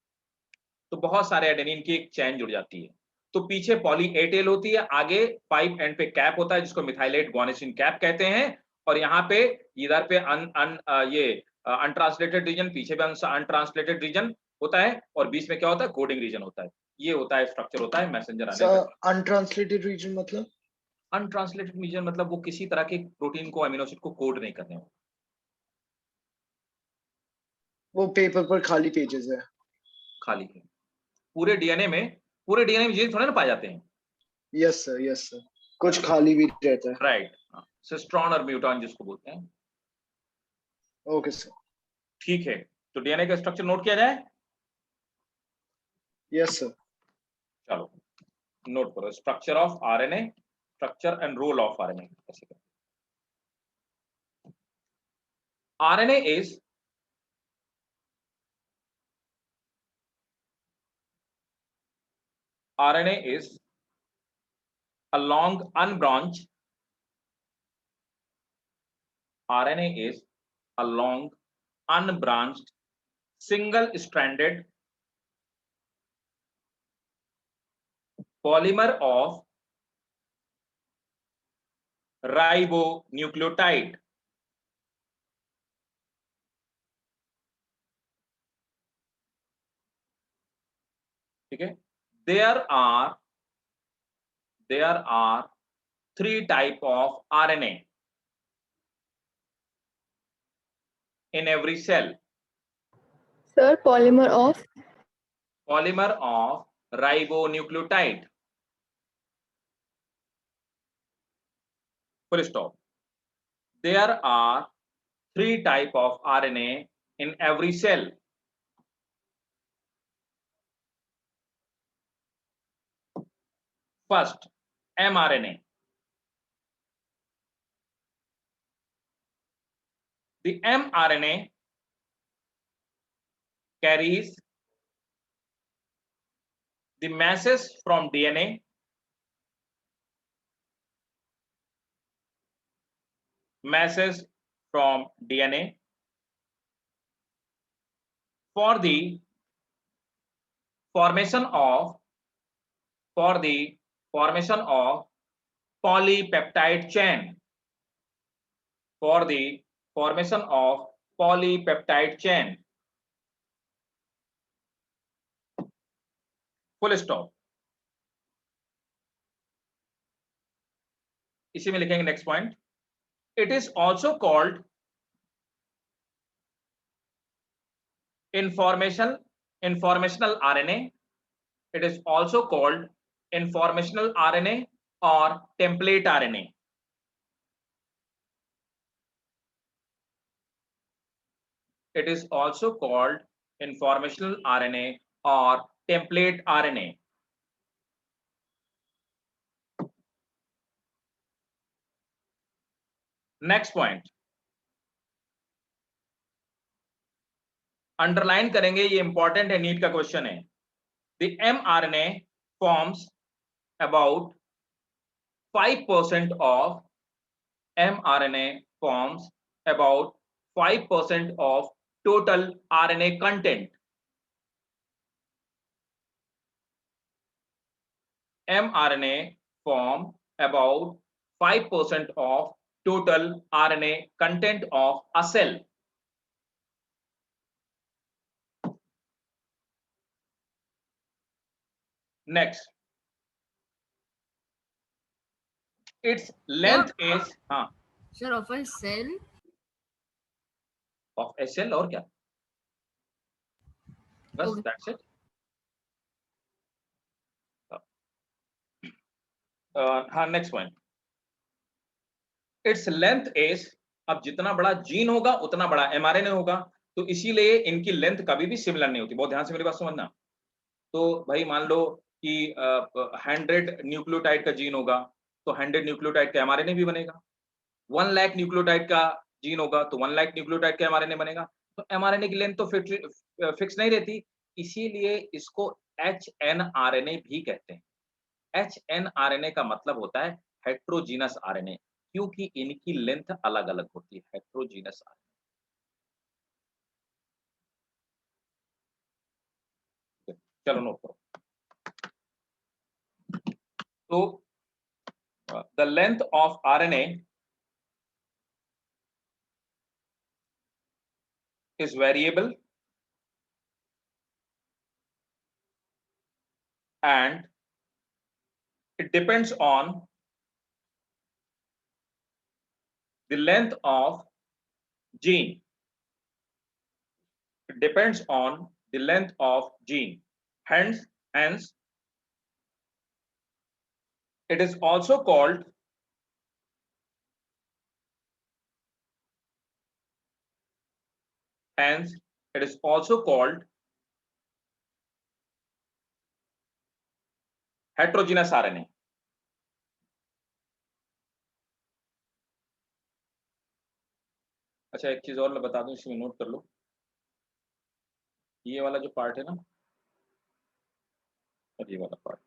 तो बहुत सारे एडेनिन की एक चैन जुड़ जाती है। तो पीछे पॉली ए टेल होती है, आगे 5 एंड पे कैप होता है जिसको मिथाइलेट ग्वानिसिन कैप कहते हैं। और यहाँ पे इधर पे ये अनट्रांसलेटेड रीजन, पीछे भी अनट्रांसलेटेड रीजन होता है, और बीच में क्या होता है, कोडिंग रीजन होता है। ये होता है स्ट्रक्चर, होता है मैसेंजर आने का। सर अनट्रांसलेटेड रीजन मतलब? अनट्रांसलेटेड रीजन मतलब वो किसी तरह के प्रोटीन को, अमीनो एसिड को कोड नहीं कर रहे हो। वो पेपर पर खाली पेजेस है। खाली है। पूरे डीएनए में जीन थोड़े ना पाए जाते हैं। यस सर, कुछ खाली भी रहता है। राइट, सिस्ट्रॉन और म्यूटॉन जिसको बोलते हैं। Okay sir. ठीक है, तो डीएनए का स्ट्रक्चर नोट किया जाए। Yes sir. चलो नोट करो, structure of RNA, structure and role of RNA. RNA is a long unbranched. RNA is a long unbranched single-stranded polymer of ribonucleotide. ठीक है, there are 3 type of RNA in every cell. Sir, polymer of ribonucleotide. Full stop. There are 3 type of RNA in every cell. First, mRNA. The mRNA carries the message from DNA, for the formation of polypeptide chain. For the formation of polypeptide chain. Full stop. इसी में लिखेंगे next point. It is also called informational RNA. It is also called informational RNA or template RNA. It is also called informational RNA or template RNA. Next point. Underline करेंगे, ये इंपॉर्टेंट है, नीट का क्वेश्चन है. The mRNA forms about 5% of total RNA content. mRNA form about 5% of total RNA content of a cell. Next, its length is Sir, of a cell. Of a cell और क्या? बस Okay. that's it. हाँ, next point. Its length is, अब जितना बड़ा जीन होगा उतना बड़ा mRNA होगा, तो इसीलिए इनकी लेंथ कभी भी सिमिलर नहीं होती. बहुत ध्यान से मेरी बात समझना. तो भाई मान लो कि 100 न्यूक्लियोटाइड का जीन होगा तो 100 न्यूक्लियोटाइड का mRNA भी बनेगा. 1 लाख न्यूक्लियोटाइड का जीन होगा तो 1 लाख न्यूक्लियोटाइड का mRNA बनेगा. तो mRNA की लेंथ तो फिक्स नहीं रहती, इसीलिए इसको hnRNA भी कहते हैं. hnRNA का मतलब होता है हेट्रोजीनस RNA, क्योंकि इनकी लेंथ अलग अलग होती है. Heterogeneous RNA. चलो नोट करो. तो the length of RNA is variable and it depends on the length of gene. It depends on the length of gene. Hence, it is also called heterogeneous RNA. अच्छा एक चीज और मैं बता दूं, इसमें नोट कर लो, ये वाला जो पार्ट है ना, और ये वाला पार्ट,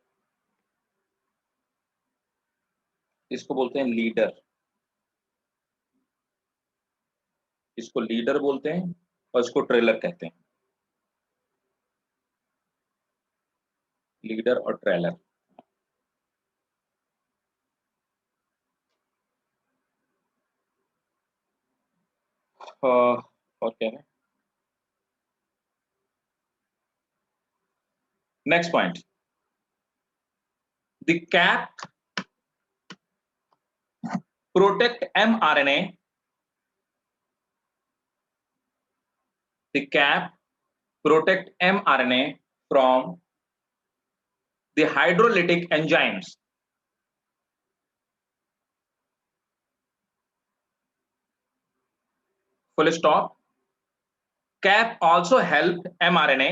इसको बोलते हैं लीडर, इसको लीडर बोलते हैं और इसको ट्रेलर कहते हैं, लीडर और ट्रेलर। और क्या है next point, the cap protect mRNA, the cap protect mRNA from the hydrolytic enzymes, full stop. Cap also help mRNA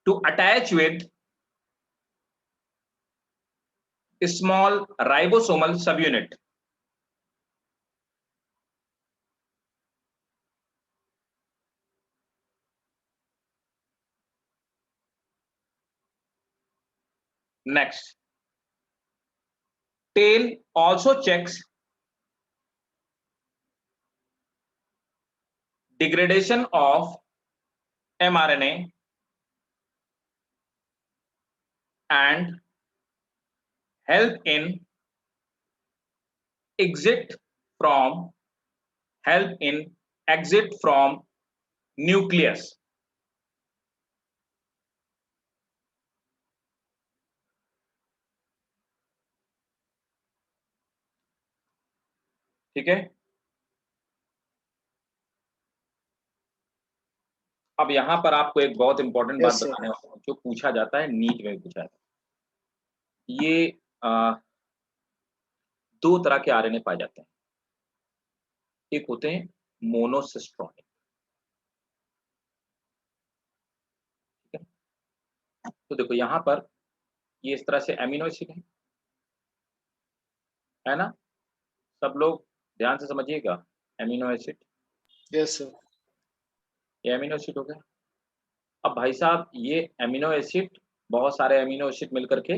to attach with a small ribosomal subunit. Next, tail also checks degradation of mRNA and help in exit from nucleus. ठीक है, अब यहां पर आपको एक बहुत इंपॉर्टेंट बात बताने वाला हूं, जो पूछा जाता है, नीट में पूछा जाता है। ये दो तरह के आरएनए पाए जाते हैं, एक होते हैं मोनोसिस्ट्रॉनिक, ठीक है। तो देखो यहां पर ये इस तरह से एमिनो एसिड है ना, सब लोग ध्यान से समझिएगा, एमिनो एसिड, यस सर, ये एमिनो एसिड हो गया। अब भाई साहब ये एमिनो एसिड, बहुत सारे एमिनो एसिड मिलकर के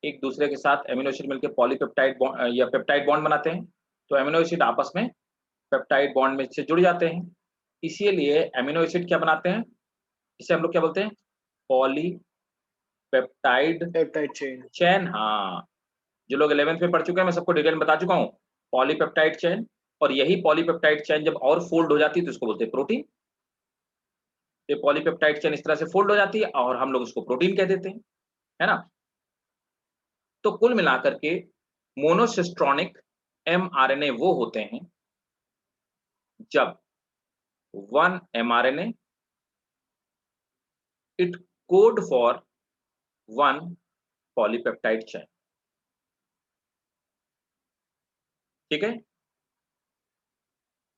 एक दूसरे के साथ एमिनो एसिड मिलकर पॉलीपेप्टाइड या पेप्टाइड बॉन्ड बनाते हैं, तो एमिनो एसिड आपस में पेप्टाइड बॉन्ड में से जुड़ जाते हैं, इसीलिए एमिनो एसिड क्या बनाते हैं, इसे हम लोग क्या बोलते हैं, पॉलीपेप्टाइड चेन। हाँ, जो लोग 11th में पढ़ चुके हैं मैं सबको डिटेल में बता चुका हूँ, पॉलीपेप्टाइड चेन, और यही पॉलीपेप्टाइड चेन जब और फोल्ड हो जाती है तो इसको बोलते हैं प्रोटीन। ये पॉलीपेप्टाइड चेन इस तरह से फोल्ड हो जाती है और हम लोग उसको प्रोटीन कह देते हैं, है ना। तो कुल मिलाकर के मोनोसिस्ट्रॉनिक mRNA वो होते हैं जब 1 mRNA it code for 1 polypeptide chain, ठीक है।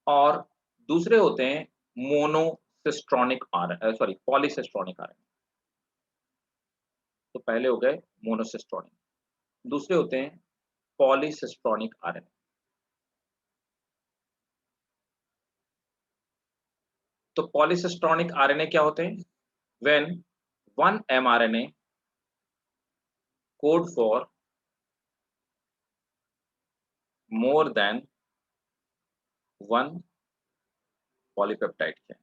और दूसरे होते हैं मोनोसिस्ट्रॉनिक पॉलीसिस्ट्रॉनिक आरएनए। तो पहले हो गए मोनोसिस्ट्रॉनिक, दूसरे होते हैं पॉलीसिस्ट्रॉनिक आरएनए। तो पॉलीसिस्ट्रॉनिक आरएनए क्या होते हैं, when 1 mRNA code for more than 1 polypeptide chain,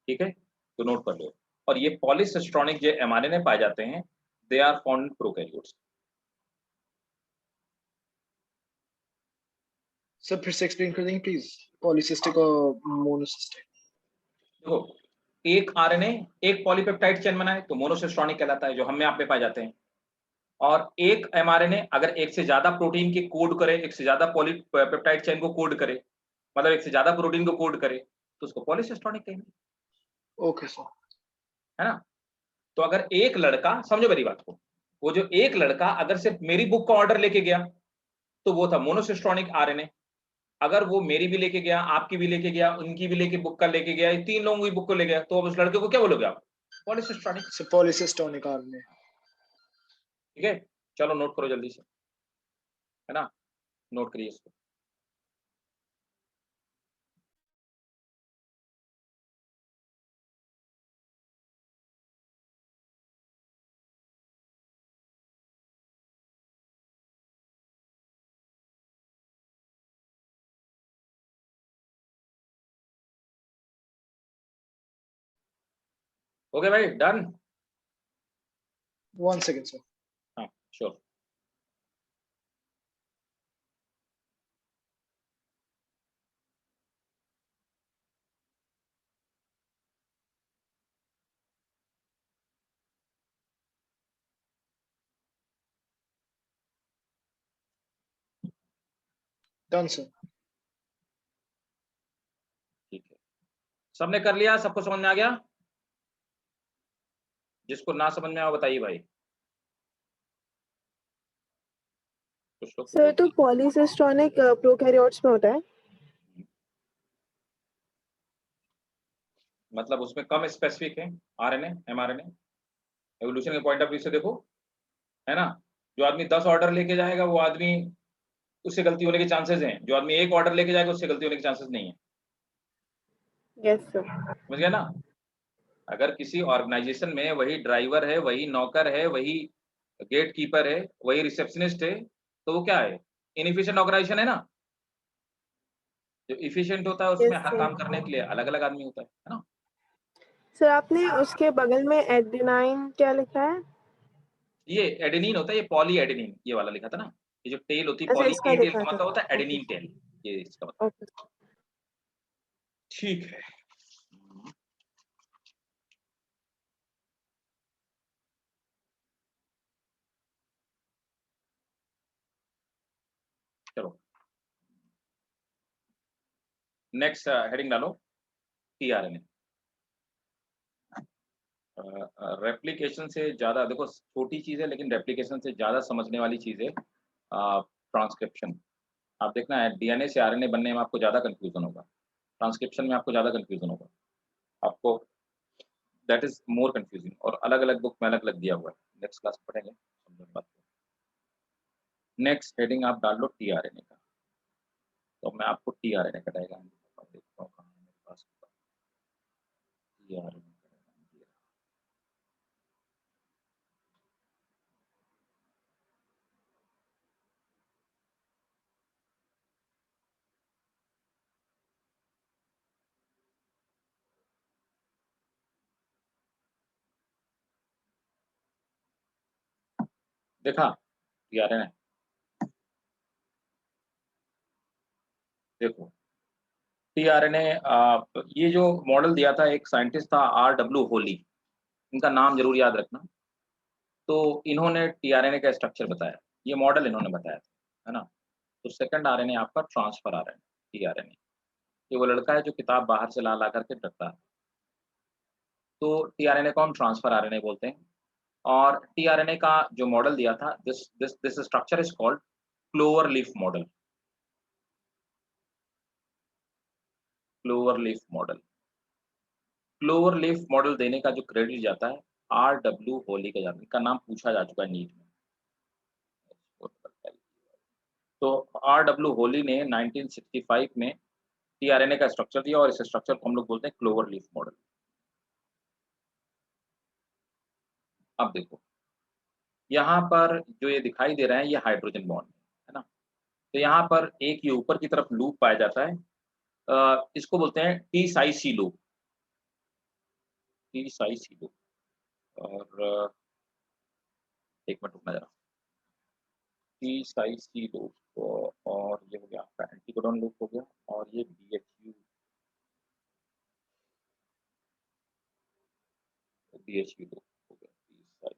ठीक है, तो नोट कर लो। और ये पॉलीसिस्ट्रॉनिक जो mRNA पाए जाते हैं, they are found in prokaryotes. Sir फिर से एक्सप्लेन कर देंगे प्लीज, पॉलीसिस्टिक और मोनोसिस्टिक। देखो एक आरएनए एक पॉलीपेप्टाइड चेन बनाए तो मोनोसिस्ट्रॉनिक कहलाता है, जो हम में आप में पाए जाते हैं, और एक mRNA अगर एक से ज्यादा प्रोटीन के कोड करे, एक से ज्यादा पॉलीपेप्टाइड चेन को कोड करे, मतलब एक से ज्यादा प्रोटीन को कोड करे, तो उसको पॉलीसिस्ट्रॉनिक कहेंगे। ओके सर, है ना। तो अगर एक लड़का, समझो मेरी बात को, वो जो एक लड़का अगर सिर्फ मेरी बुक का ऑर्डर लेके गया तो वो था मोनोसिस्ट्रॉनिक आरएनए, अगर वो मेरी भी लेके गया, आपकी भी लेके गया, उनकी भी लेके बुक का लेके गया, 3 लोगों की बुक को ले गया, तो अब उस लड़के को क्या बोलोगे आप, पॉलीसिस्ट्रॉनिक। पॉलीसिस्टोनिक आरएनए। ठीक है, चलो नोट करो जल्दी से। है ना, नोट करिए इसको। ओके भाई, डन। 1 second sir. हाँ श्योर। Done sir. ठीक है, सबने कर लिया, सबको समझ में आ गया? जिसको ना समझ में आया बताइए भाई। कुछ लोग सर तो पॉलीसिस्टोनिक प्रोकैरियोट्स में होता है। मतलब उसमें कम स्पेसिफिक है आरएनए एमआरएनए, एवोल्यूशन के पॉइंट ऑफ व्यू से देखो, है ना। जो आदमी 10 ऑर्डर लेके जाएगा वो आदमी, उससे गलती होने के चांसेस हैं। जो आदमी 1 ऑर्डर लेके जाएगा उससे गलती होने के चांसेस नहीं है। Yes sir. समझ गया ना। अगर किसी ऑर्गेनाइजेशन में वही ड्राइवर है, वही नौकर है, वही गेट कीपर है, वही रिसेप्शनिस्ट है, तो वो क्या है? इनएफिशिएंट ऑर्गेनाइजेशन है ना। जो इफिशिएंट होता है उसमें यस हर काम सर। करने के लिए अलग अलग आदमी होता है ना। सर आपने उसके बगल में एडेनाइन क्या लिखा है? ये एडेनिन होता है, ये पॉली एडेनिन ये वाला लिखा था ना। ये जो टेल होती है अच्छा पॉली, इसका ए टेल लिखा का था। मतलब होता है ओके एडेनिन टेल, ये इसका मतलब। ओके। ठीक है, चलो नेक्स्ट हेडिंग डालो, टीआरएनए। रेप्लिकेशन से ज़्यादा देखो छोटी चीज़ है, लेकिन रेप्लिकेशन से ज़्यादा समझने वाली चीज़ है ट्रांसक्रिप्शन। आप देखना है डीएनए से आरएनए बनने में आपको ज़्यादा कन्फ्यूजन होगा, ट्रांसक्रिप्शन में आपको ज़्यादा कन्फ्यूजन होगा, आपको दैट इज मोर कन्फ्यूजिंग। और अलग अलग बुक में अलग अलग दिया हुआ है, नेक्स्ट क्लास में पढ़ेंगे, समझो बात। नेक्स्ट हेडिंग आप डाल लो टीआरएनए का, तो मैं आपको टीआरएनए का डायग्राम देखता हूँ कहाँ है मेरे पास टीआरएनए। देखा टीआरएनए, देखो टीआरएनए। ये जो मॉडल दिया था एक साइंटिस्ट था R.W. होली, इनका नाम जरूर याद रखना। तो इन्होंने टीआरएनए का स्ट्रक्चर बताया, ये मॉडल इन्होंने बताया था, है ना। तो सेकंड आरएनए आपका ट्रांसफर आरएनए, टीआरएनए। ये वो लड़का है जो किताब बाहर से ला ला करके रखता है। तो टीआरएनए को हम ट्रांसफर आरएनए बोलते हैं। और टीआरएनए का जो मॉडल दिया था, this structure is called clover leaf model, clover leaf model. Clover leaf model देने का जो क्रेडिट जाता है R.W. होली का जाता है, इनका नाम पूछा जा चुका है नीट में। तो R.W. होली ने 1965 में टीआरएनए का स्ट्रक्चर दिया, और इस स्ट्रक्चर को हम लोग बोलते हैं क्लोवर लीफ मॉडल। अब देखो यहाँ पर जो ये दिखाई दे रहा है, ये हाइड्रोजन बॉन्ड है ना। तो यहाँ पर एक ये ऊपर की तरफ लूप पाया जाता है, इसको बोलते हैं टी साई सी लूप, टी साई सी लूप। और एक मिनट रुकना जरा, टी साई सी लूप। और ये हो गया आपका एंटीकोडॉन लूप हो गया, और ये BHU लूप हो गया, टी साई।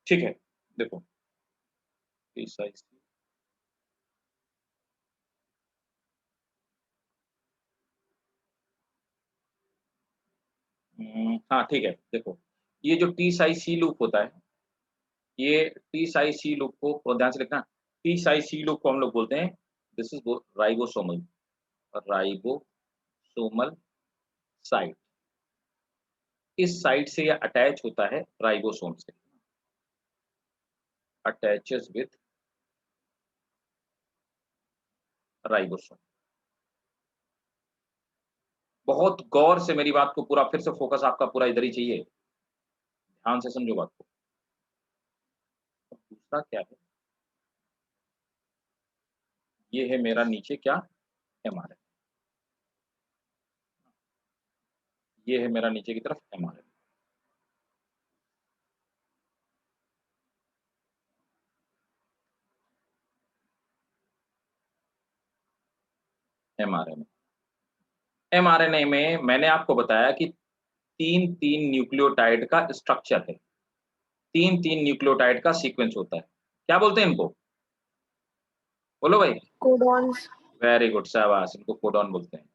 ठीक है, देखो टी साई सी, हाँ ठीक है। देखो ये जो टी साई सी लूप होता है, ये टी साई सी लूप को ध्यान से लिखना, टी साई सी लूप को हम लोग बोलते हैं this is ribosomal, ribosomal site. इस साइड से ये अटैच होता है राइबोसोम से, अटैचेस विथ राइबोसोम। बहुत गौर से मेरी बात को पूरा फिर से फोकस आपका पूरा इधर ही चाहिए, ध्यान से समझो बात को। दूसरा क्या है, ये है मेरा नीचे क्या, एमआरएन, ये है मेरा नीचे की तरफ एमआरएन। एमआरएनए में मैंने आपको बताया कि 3-3 न्यूक्लियोटाइड का स्ट्रक्चर है, 3-3 न्यूक्लियोटाइड का सीक्वेंस होता है। क्या बोलते हैं इनको, बोलो भाई। कोडॉन्स। वेरी गुड, शाबाश, इनको कोडॉन बोलते हैं।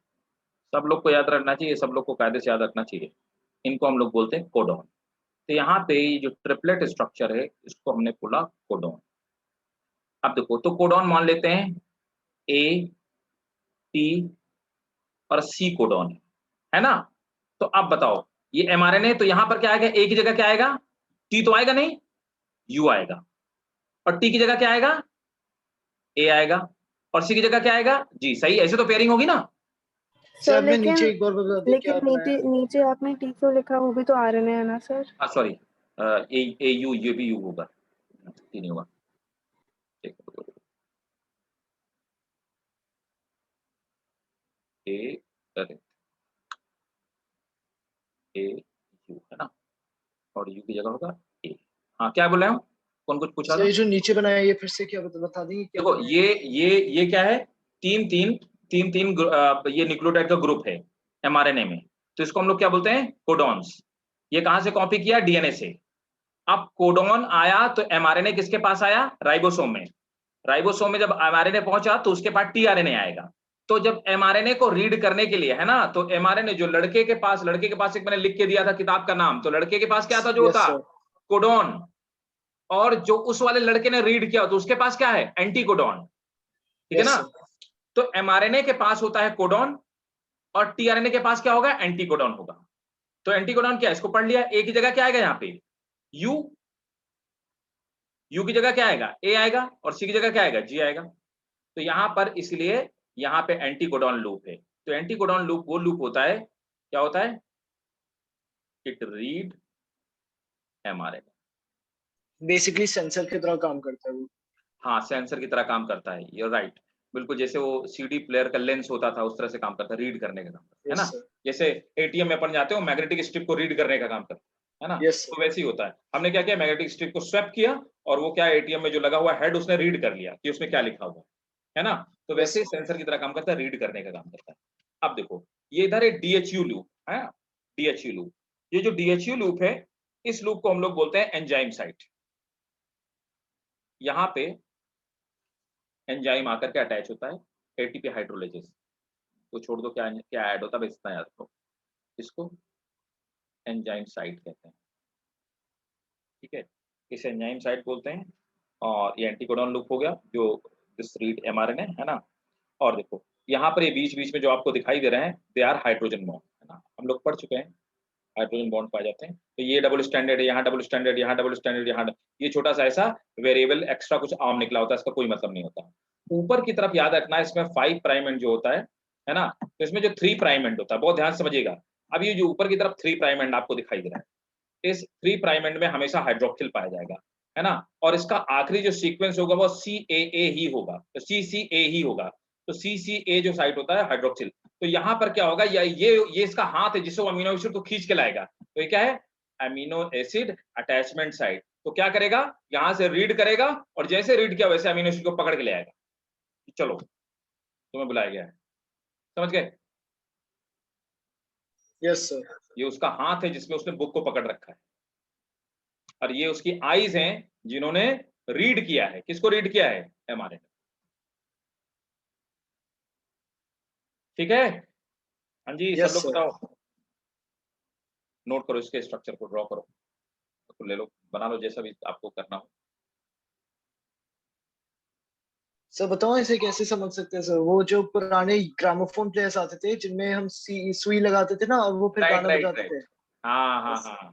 सब लोग को याद रखना चाहिए, सब लोग को कायदे से याद रखना चाहिए, इनको हम लोग बोलते हैं कोडॉन। तो यहाँ पे ये जो ट्रिपलेट स्ट्रक्चर है इसको हमने बोला कोडॉन। अब देखो, तो कोडॉन मान लेते हैं ए, टी और सी कोडॉन है ना। तो अब बताओ, ये एमआरएनए, तो यहाँ पर क्या आएगा, ए की जगह क्या आएगा, टी तो आएगा नहीं, यू आएगा, और टी की जगह क्या आएगा, ए आएगा, और सी की जगह क्या आएगा, जी। सही, ऐसे तो पेयरिंग होगी ना। सर आपने नीचे एक बार बता दिया क्या लेकिन बनाया? नीचे आपने टी क्यों लिखा, वो भी तो आरएनए है ना सर। सॉरी, ए यू, ये भी यू होगा, टी नहीं होगा। ए, अरे ए यू है ना, और यू की जगह होगा ए। हाँ, क्या बोल रहे हो, कौन कुछ पूछा सर था? ये जो नीचे बनाया ये फिर से क्या बता देंगे क्या देखो, बनाया? ये क्या है, 3-3 ये न्यूक्लियोटाइड का ग्रुप है एमआरएनए में, तो इसको हम लोग क्या बोलते हैं, कोडॉन्स। ये कहां से कॉपी किया, डीएनए से। अब कोडॉन आया तो एमआरएनए किसके पास आया, राइबोसोम में। राइबोसोम में जब एमआरएनए पहुंचा तो उसके बाद टीआरएनए आएगा। तो जब एमआरएनए को रीड करने के लिए है ना, तो एमआरएनए जो लड़के के पास एक मैंने लिख के दिया था किताब का नाम, तो लड़के के पास क्या था, जो Yes, होता sir. कोडॉन, और जो उस वाले लड़के ने रीड किया तो उसके पास क्या है, एंटीकोडॉन, ठीक है Yes, ना। sir. तो एमआरएनए के पास होता है कोडॉन, और टीआरएनए के पास क्या होगा, एंटीकोडॉन होगा। तो एंटीकोडॉन क्या है, इसको पढ़ लिया, ए की जगह क्या आएगा यहाँ पे, यू, यू की जगह क्या आएगा, ए आएगा, और सी की जगह क्या आएगा, जी आएगा। तो यहाँ पर इसलिए यहाँ पे एंटीकोडॉन लूप है। तो एंटीकोडॉन लूप वो लूप होता है, क्या होता है, it read mRNA. Basically sensor की तरह काम करता है वो। हाँ, सेंसर की तरह काम करता है, यू राइट, बिल्कुल जैसे वो सीडी प्लेयर का लेंस होता था उस तरह से काम करता है, रीड करने का काम करता है Yes, ना। sir. जैसे एटीएम में अपन जाते हो, मैग्नेटिक स्ट्रिप को रीड करने का काम करता है ना। Yes, sir. तो वैसे ही होता है, हमने क्या किया, मैग्नेटिक स्ट्रिप को स्वैप किया, और वो क्या, एटीएम में जो लगा हुआ हेड उसने रीड कर लिया कि उसमें क्या लिखा हुआ है ना। तो वैसे ही सेंसर की तरह काम करता है, रीड करने का काम करता है। अब देखो, ये इधर है डीएचयू लूप है, डीएचयू लूप। ये जो डीएचयू लूप है, इस लूप को हम लोग बोलते हैं एंजाइम साइट। यहाँ पे एंजाइम आकर के अटैच होता है, एटीपी हाइड्रोलाइजेज तो छोड़ दो, क्या क्या ऐड होता है, बस इतना याद रखो, इसको एंजाइम साइट कहते हैं, ठीक है, इसे एंजाइम साइट बोलते हैं। और ये एंटीकोडॉन लूप हो गया जो दिस रीड एमआरएनए है ना। और देखो यहाँ पर ये बीच बीच में जो आपको दिखाई दे रहे हैं, दे आर हाइड्रोजन बॉन्ड है ना, हम लोग पढ़ चुके हैं, हाइड्रोजन बॉन्ड पाए जाते हैं। तो ये डबल स्टैंडर्ड है, यहाँ डबल स्टैंडर्ड, यहाँ डबल स्टैंडर्ड, यहाँ ये छोटा सा ऐसा वेरिएबल एक्स्ट्रा कुछ आम निकला होता है, इसका कोई मतलब नहीं होता। ऊपर की तरफ याद रखना, इसमें 5 प्राइम एंड जो होता है ना, तो इसमें जो 3 प्राइम एंड होता है, बहुत ध्यान से समझिएगा। अब ये जो ऊपर की तरफ 3 प्राइम एंड आपको दिखाई दे रहा है, इस 3 प्राइम एंड में हमेशा हाइड्रोक्सिल पाया जाएगा है ना, और इसका आखिरी जो सीक्वेंस होगा वो CAA ही होगा, तो CCA ही होगा। तो CCA जो साइट होता है हाइड्रोक्सिल, तो यहाँ पर क्या होगा, ये इसका हाथ है जिससे वो अमीनो एसिड को खींच के लाएगा। तो ये क्या है, अमीनो एसिड अटैचमेंट साइट। तो क्या करेगा, यहाँ से रीड करेगा, और जैसे रीड किया वैसे अमीनो एसिड को पकड़ के ले आएगा। चलो, तुम्हें बुलाया गया है, समझ गए। Yes, sir. ये उसका हाथ है जिसमें उसने बुक को पकड़ रखा है, और ये उसकी आईज हैं जिन्होंने रीड किया है, किसको रीड किया है, एमआरएनए, ठीक है। हाँ जी, Yes, सब लोग sir. बताओ, नोट करो, इसके स्ट्रक्चर को ड्रॉ करो, तो ले लो, बना लो, जैसा भी आपको करना हो। सर बताओ इसे कैसे समझ सकते हैं सर, वो जो पुराने ग्रामोफोन प्लेयर्स आते थे जिनमें हम सुई लगाते थे ना और वो फिर गाना बजाते थे। हाँ हाँ हाँ,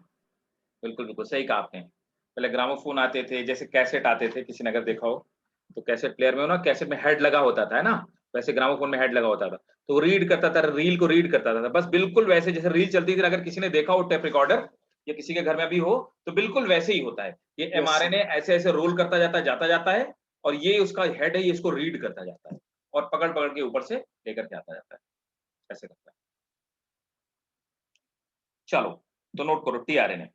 बिल्कुल बिल्कुल सही कहा आपने। पहले ग्रामोफोन आते थे, जैसे कैसेट आते थे, किसी ने अगर देखा हो तो कैसेट प्लेयर में हो ना, कैसेट में हेड लगा होता था, है ना, वैसे ग्रामोफोन में हेड लगा होता था, तो रीड करता था, रील को रीड करता था, बस बिल्कुल वैसे जैसे रील चलती थी। अगर किसी ने देखा हो टेप रिकॉर्डर या किसी के घर में भी हो, तो बिल्कुल वैसे ही होता है। ये Yes, एमआरएनए ऐसे ऐसे रोल करता जाता है, और ये उसका हेड है, ये इसको रीड करता जाता है और पकड़ पकड़ के ऊपर से लेकर के आता जाता है, ऐसे करता है। चलो तो नोट करो tRNA.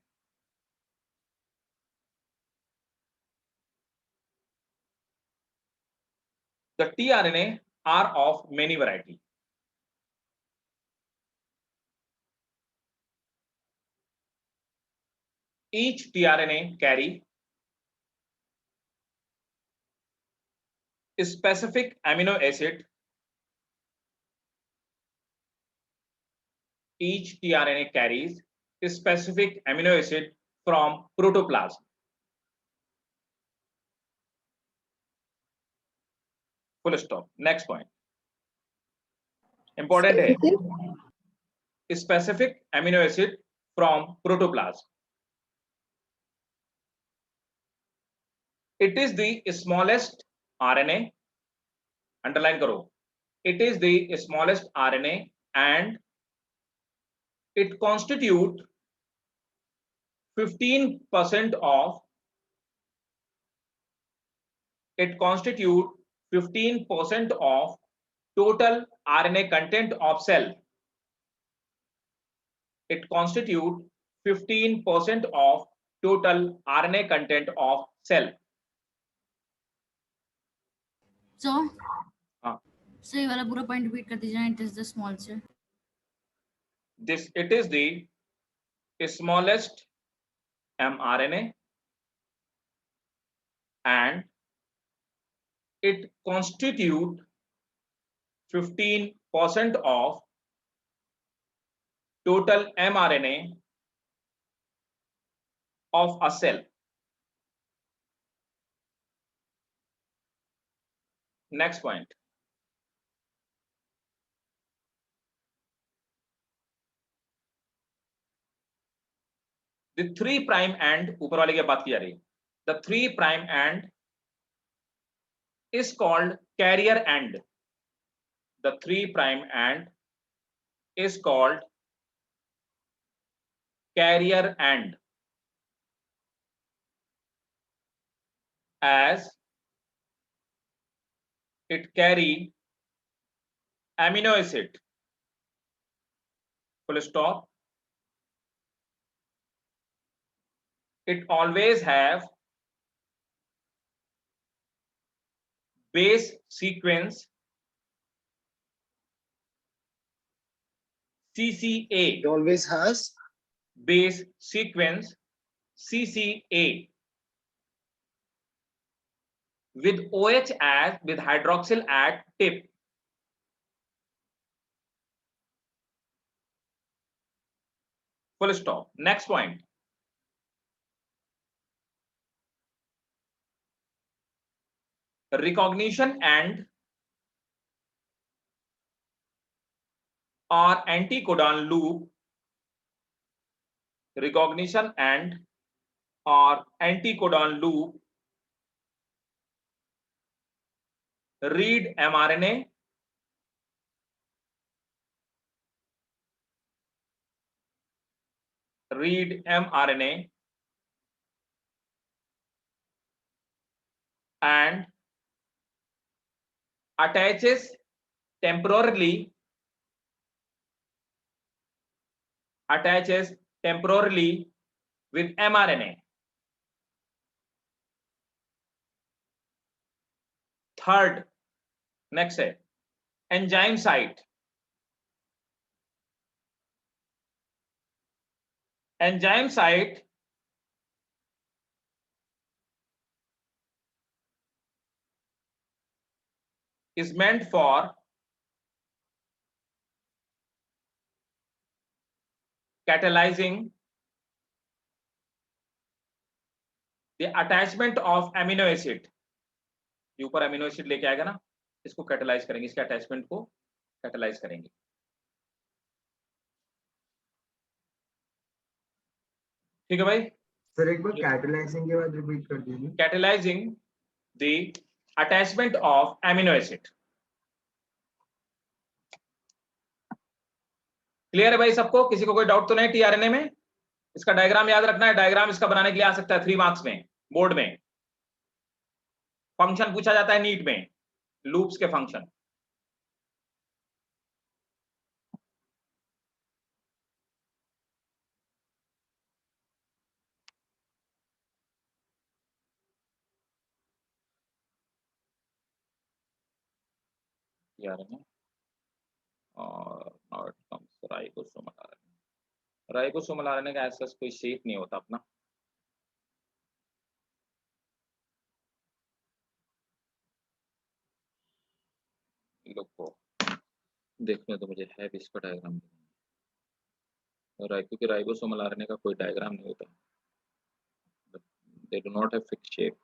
The tRNA are of many variety. Each tRNA carry a specific amino acid. Each tRNA carries a specific amino acid from protoplasm. Full stop. Next point. Important है. A specific amino acid from protoplasm. It is the smallest RNA. Underline करो. It is the smallest RNA and it constitutes 15% of 15% of total RNA content of cell. It constitutes 15% of total RNA content of cell. So, हाँ, so ये वाला पूरा point repeat कर दीजिए. It is the small cell. it is the smallest mRNA and it constitutes 15% of total mRNA of a cell. Next point. The 3' end ऊपर वाले की बात की जा रही है. The 3' end is called carrier end. The 3' end is called carrier end, as it carry amino acid. Full stop. It always have base sequence CCA. it always has Base sequence CCA with OH as with hydroxyl at tip. Full stop. Next point. Recognition and or anticodon loop. Recognition and or anticodon loop read mRNA and attaches temporarily with mRNA. Third, next है enzyme site. Enzyme site is meant for catalyzing the attachment of amino acid. ये ऊपर अमीनो एसिड लेके आएगा ना, इसको कैटेलाइज करेंगे, इसके अटैचमेंट को कैटेलाइज करेंगे. ठीक है भाई। सर एक बार कैटलाइजिंग के बाद रिपीट कर दीजिए। Catalysing the attachment of amino acid. Clear है भाई सबको? किसी को कोई डाउट तो नहीं टीआरएनए में? इसका डायग्राम याद रखना है। डायग्राम इसका बनाने के लिए आ सकता है 3 मार्क्स में, बोर्ड में। फंक्शन पूछा जाता है नीट में, लूप्स के फंक्शन। टीआरएनए और not comes ribosomal RNA. Ribosomal RNA का ऐसा कोई शेप नहीं होता अपना। लोग को देखने तो मुझे है भी इसका डायग्राम, क्योंकि राइबोसोमल आरएनए का कोई डायग्राम नहीं होता। They do not have fixed shape.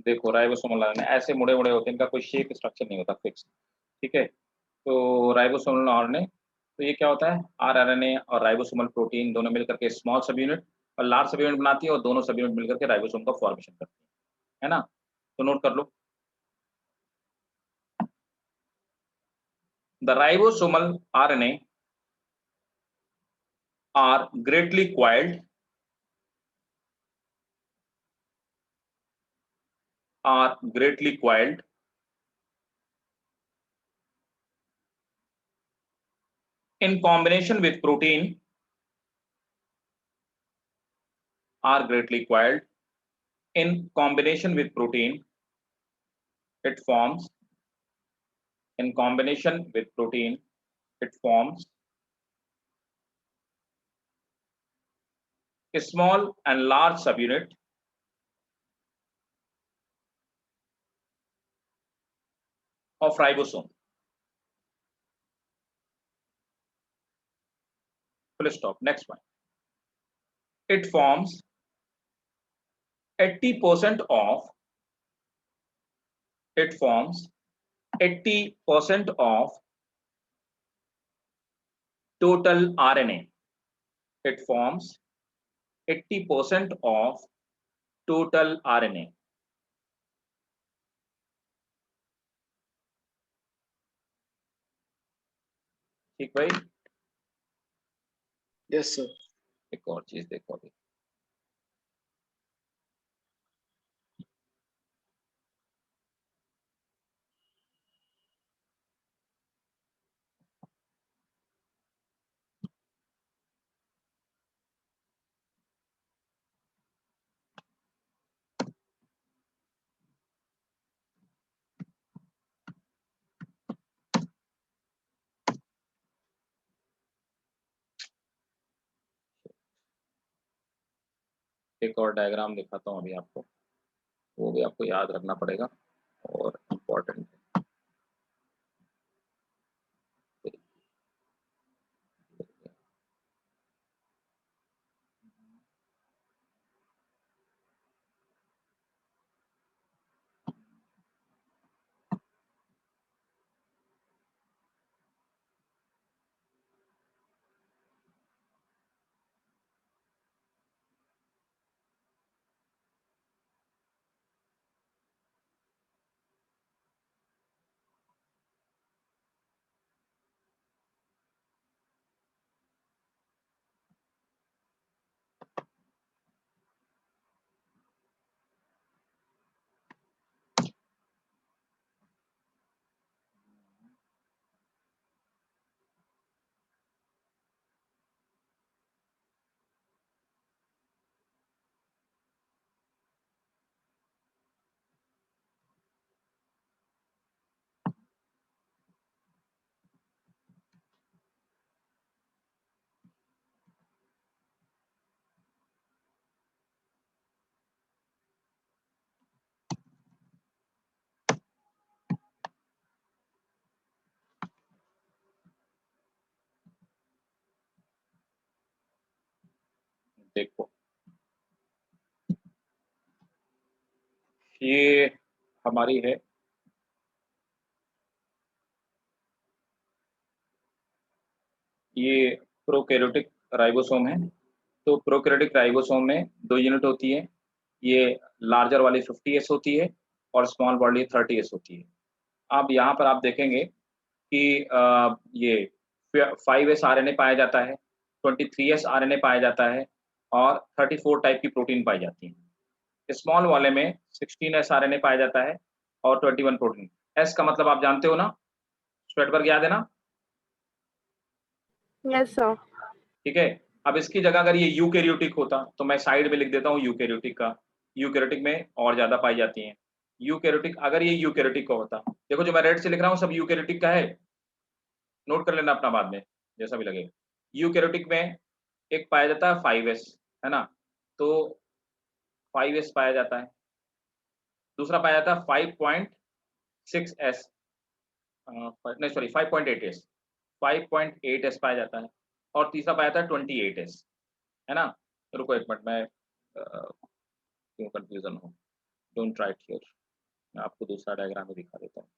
देखो राइबोसोमल आरएनए ऐसे मुड़े मुड़े होते हैं, इनका कोई शेप स्ट्रक्चर नहीं होता फिक्स। ठीक है, तो राइबोसोमल आरएनए, तो ये क्या होता है, आरएनए और राइबोसोमल प्रोटीन दोनों मिलकर के स्मॉल सब यूनिट और लार्ज सब यूनिट बनाती है, और दोनों सब यूनिट मिलकर के राइबोसोम का फॉर्मेशन करती है ना। तो नोट कर लो, the ribosomal RNA are greatly coiled, in combination with protein, are greatly coiled in combination with protein. It forms, in combination with protein, it forms a small and large subunit of ribosome. Full stop. Next one. It forms 80% of 80% of total RNA. It forms 80% of total RNA. ठीक भाई? Yes, sir. एक और चीज देखो अभी. एक और डायग्राम दिखाता हूँ अभी आपको, वो भी आपको याद रखना पड़ेगा और इम्पोर्टेंट है. देखो ये हमारी है ये प्रोकैरियोटिक राइबोसोम है. तो प्रोकैरियोटिक राइबोसोम में 2 यूनिट होती है. ये लार्जर वाली 50S होती है और स्मॉल वाली 30S होती है. अब यहाँ पर आप देखेंगे कि ये 5S RNA पाया जाता है, 23S RNA पाया जाता है और 34 टाइप की प्रोटीन पाई जाती है. स्मॉल वाले में 16S RNA पाया जाता है और 21 प्रोटीन. S का मतलब आप जानते हो ना, स्वेटबर्ग याद है ना? Yes sir. ठीक है. अब इसकी जगह अगर ये यूकैरियोटिक होता तो मैं साइड में लिख देता हूँ यूकैरियोटिक का. यूकैरियोटिक में और ज्यादा पाई जाती हैं. यूकैरियोटिक, अगर ये यूकैरियोटिक का होता, देखो जो मैं रेड से लिख रहा हूँ सब यूकैरियोटिक का है, नोट कर लेना अपना बाद में जैसा भी लगेगा. यूकैरियोटिक में एक पाया जाता है 5S, है ना? तो 5S पाया जाता है. दूसरा पाया जाता है 5.6S, नहीं सॉरी 5.8S, 5.8S पाया जाता है और तीसरा पाया जाता है 28S, है ना? रुको एक मिनट, मैं क्यों कंफ्यूजन हो, डोंट ट्राई इट हियर. मैं आपको दूसरा डायग्राम में दिखा देता हूँ.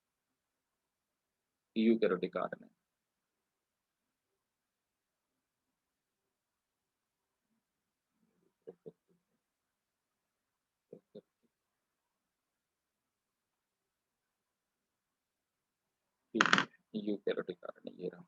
यूकैरियोटिक आरएनए यूकैरियोटिक आरएनए ये रहा.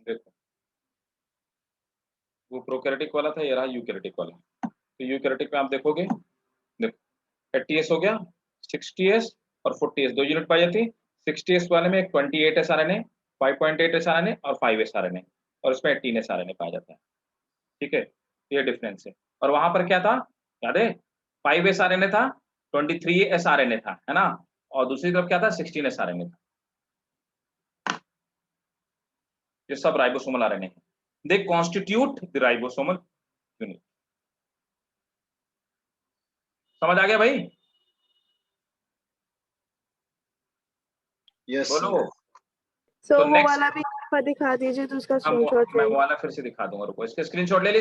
देखो वो प्रोकैरियोटिक वाला था, ये रहा यूकैरियोटिक वाला। तो यूकैरियोटिक में आप देखोगे, देखो 80s हो गया, 60s और 40s 2 यूनिट पाई जाती। 60s वाले में 28 sRNA, 5.8 sRNA और 5 sRNA, और उसमें 18 sRNA पाया जाता है। ठीक है, ये डिफरेंस है। और वहां पर क्या था याद है, 5 sRNA था, 23 sRNA था, है ना, और दूसरी तरफ क्या था, 16 sRNA था। ये सब राइबोसोमल आरएनए है, they constitute the ribosomal unit. समझ आ गया भाई? यस बोलो। सो तो वो नेक्स्ट वाला भी एक बार दिखा दीजिए तो उसका मैं स्क्रीनशॉट वो लेंगे। वाला फिर से दिखा दूंगा, रुको इसके स्क्रीनशॉट ले लीजिए।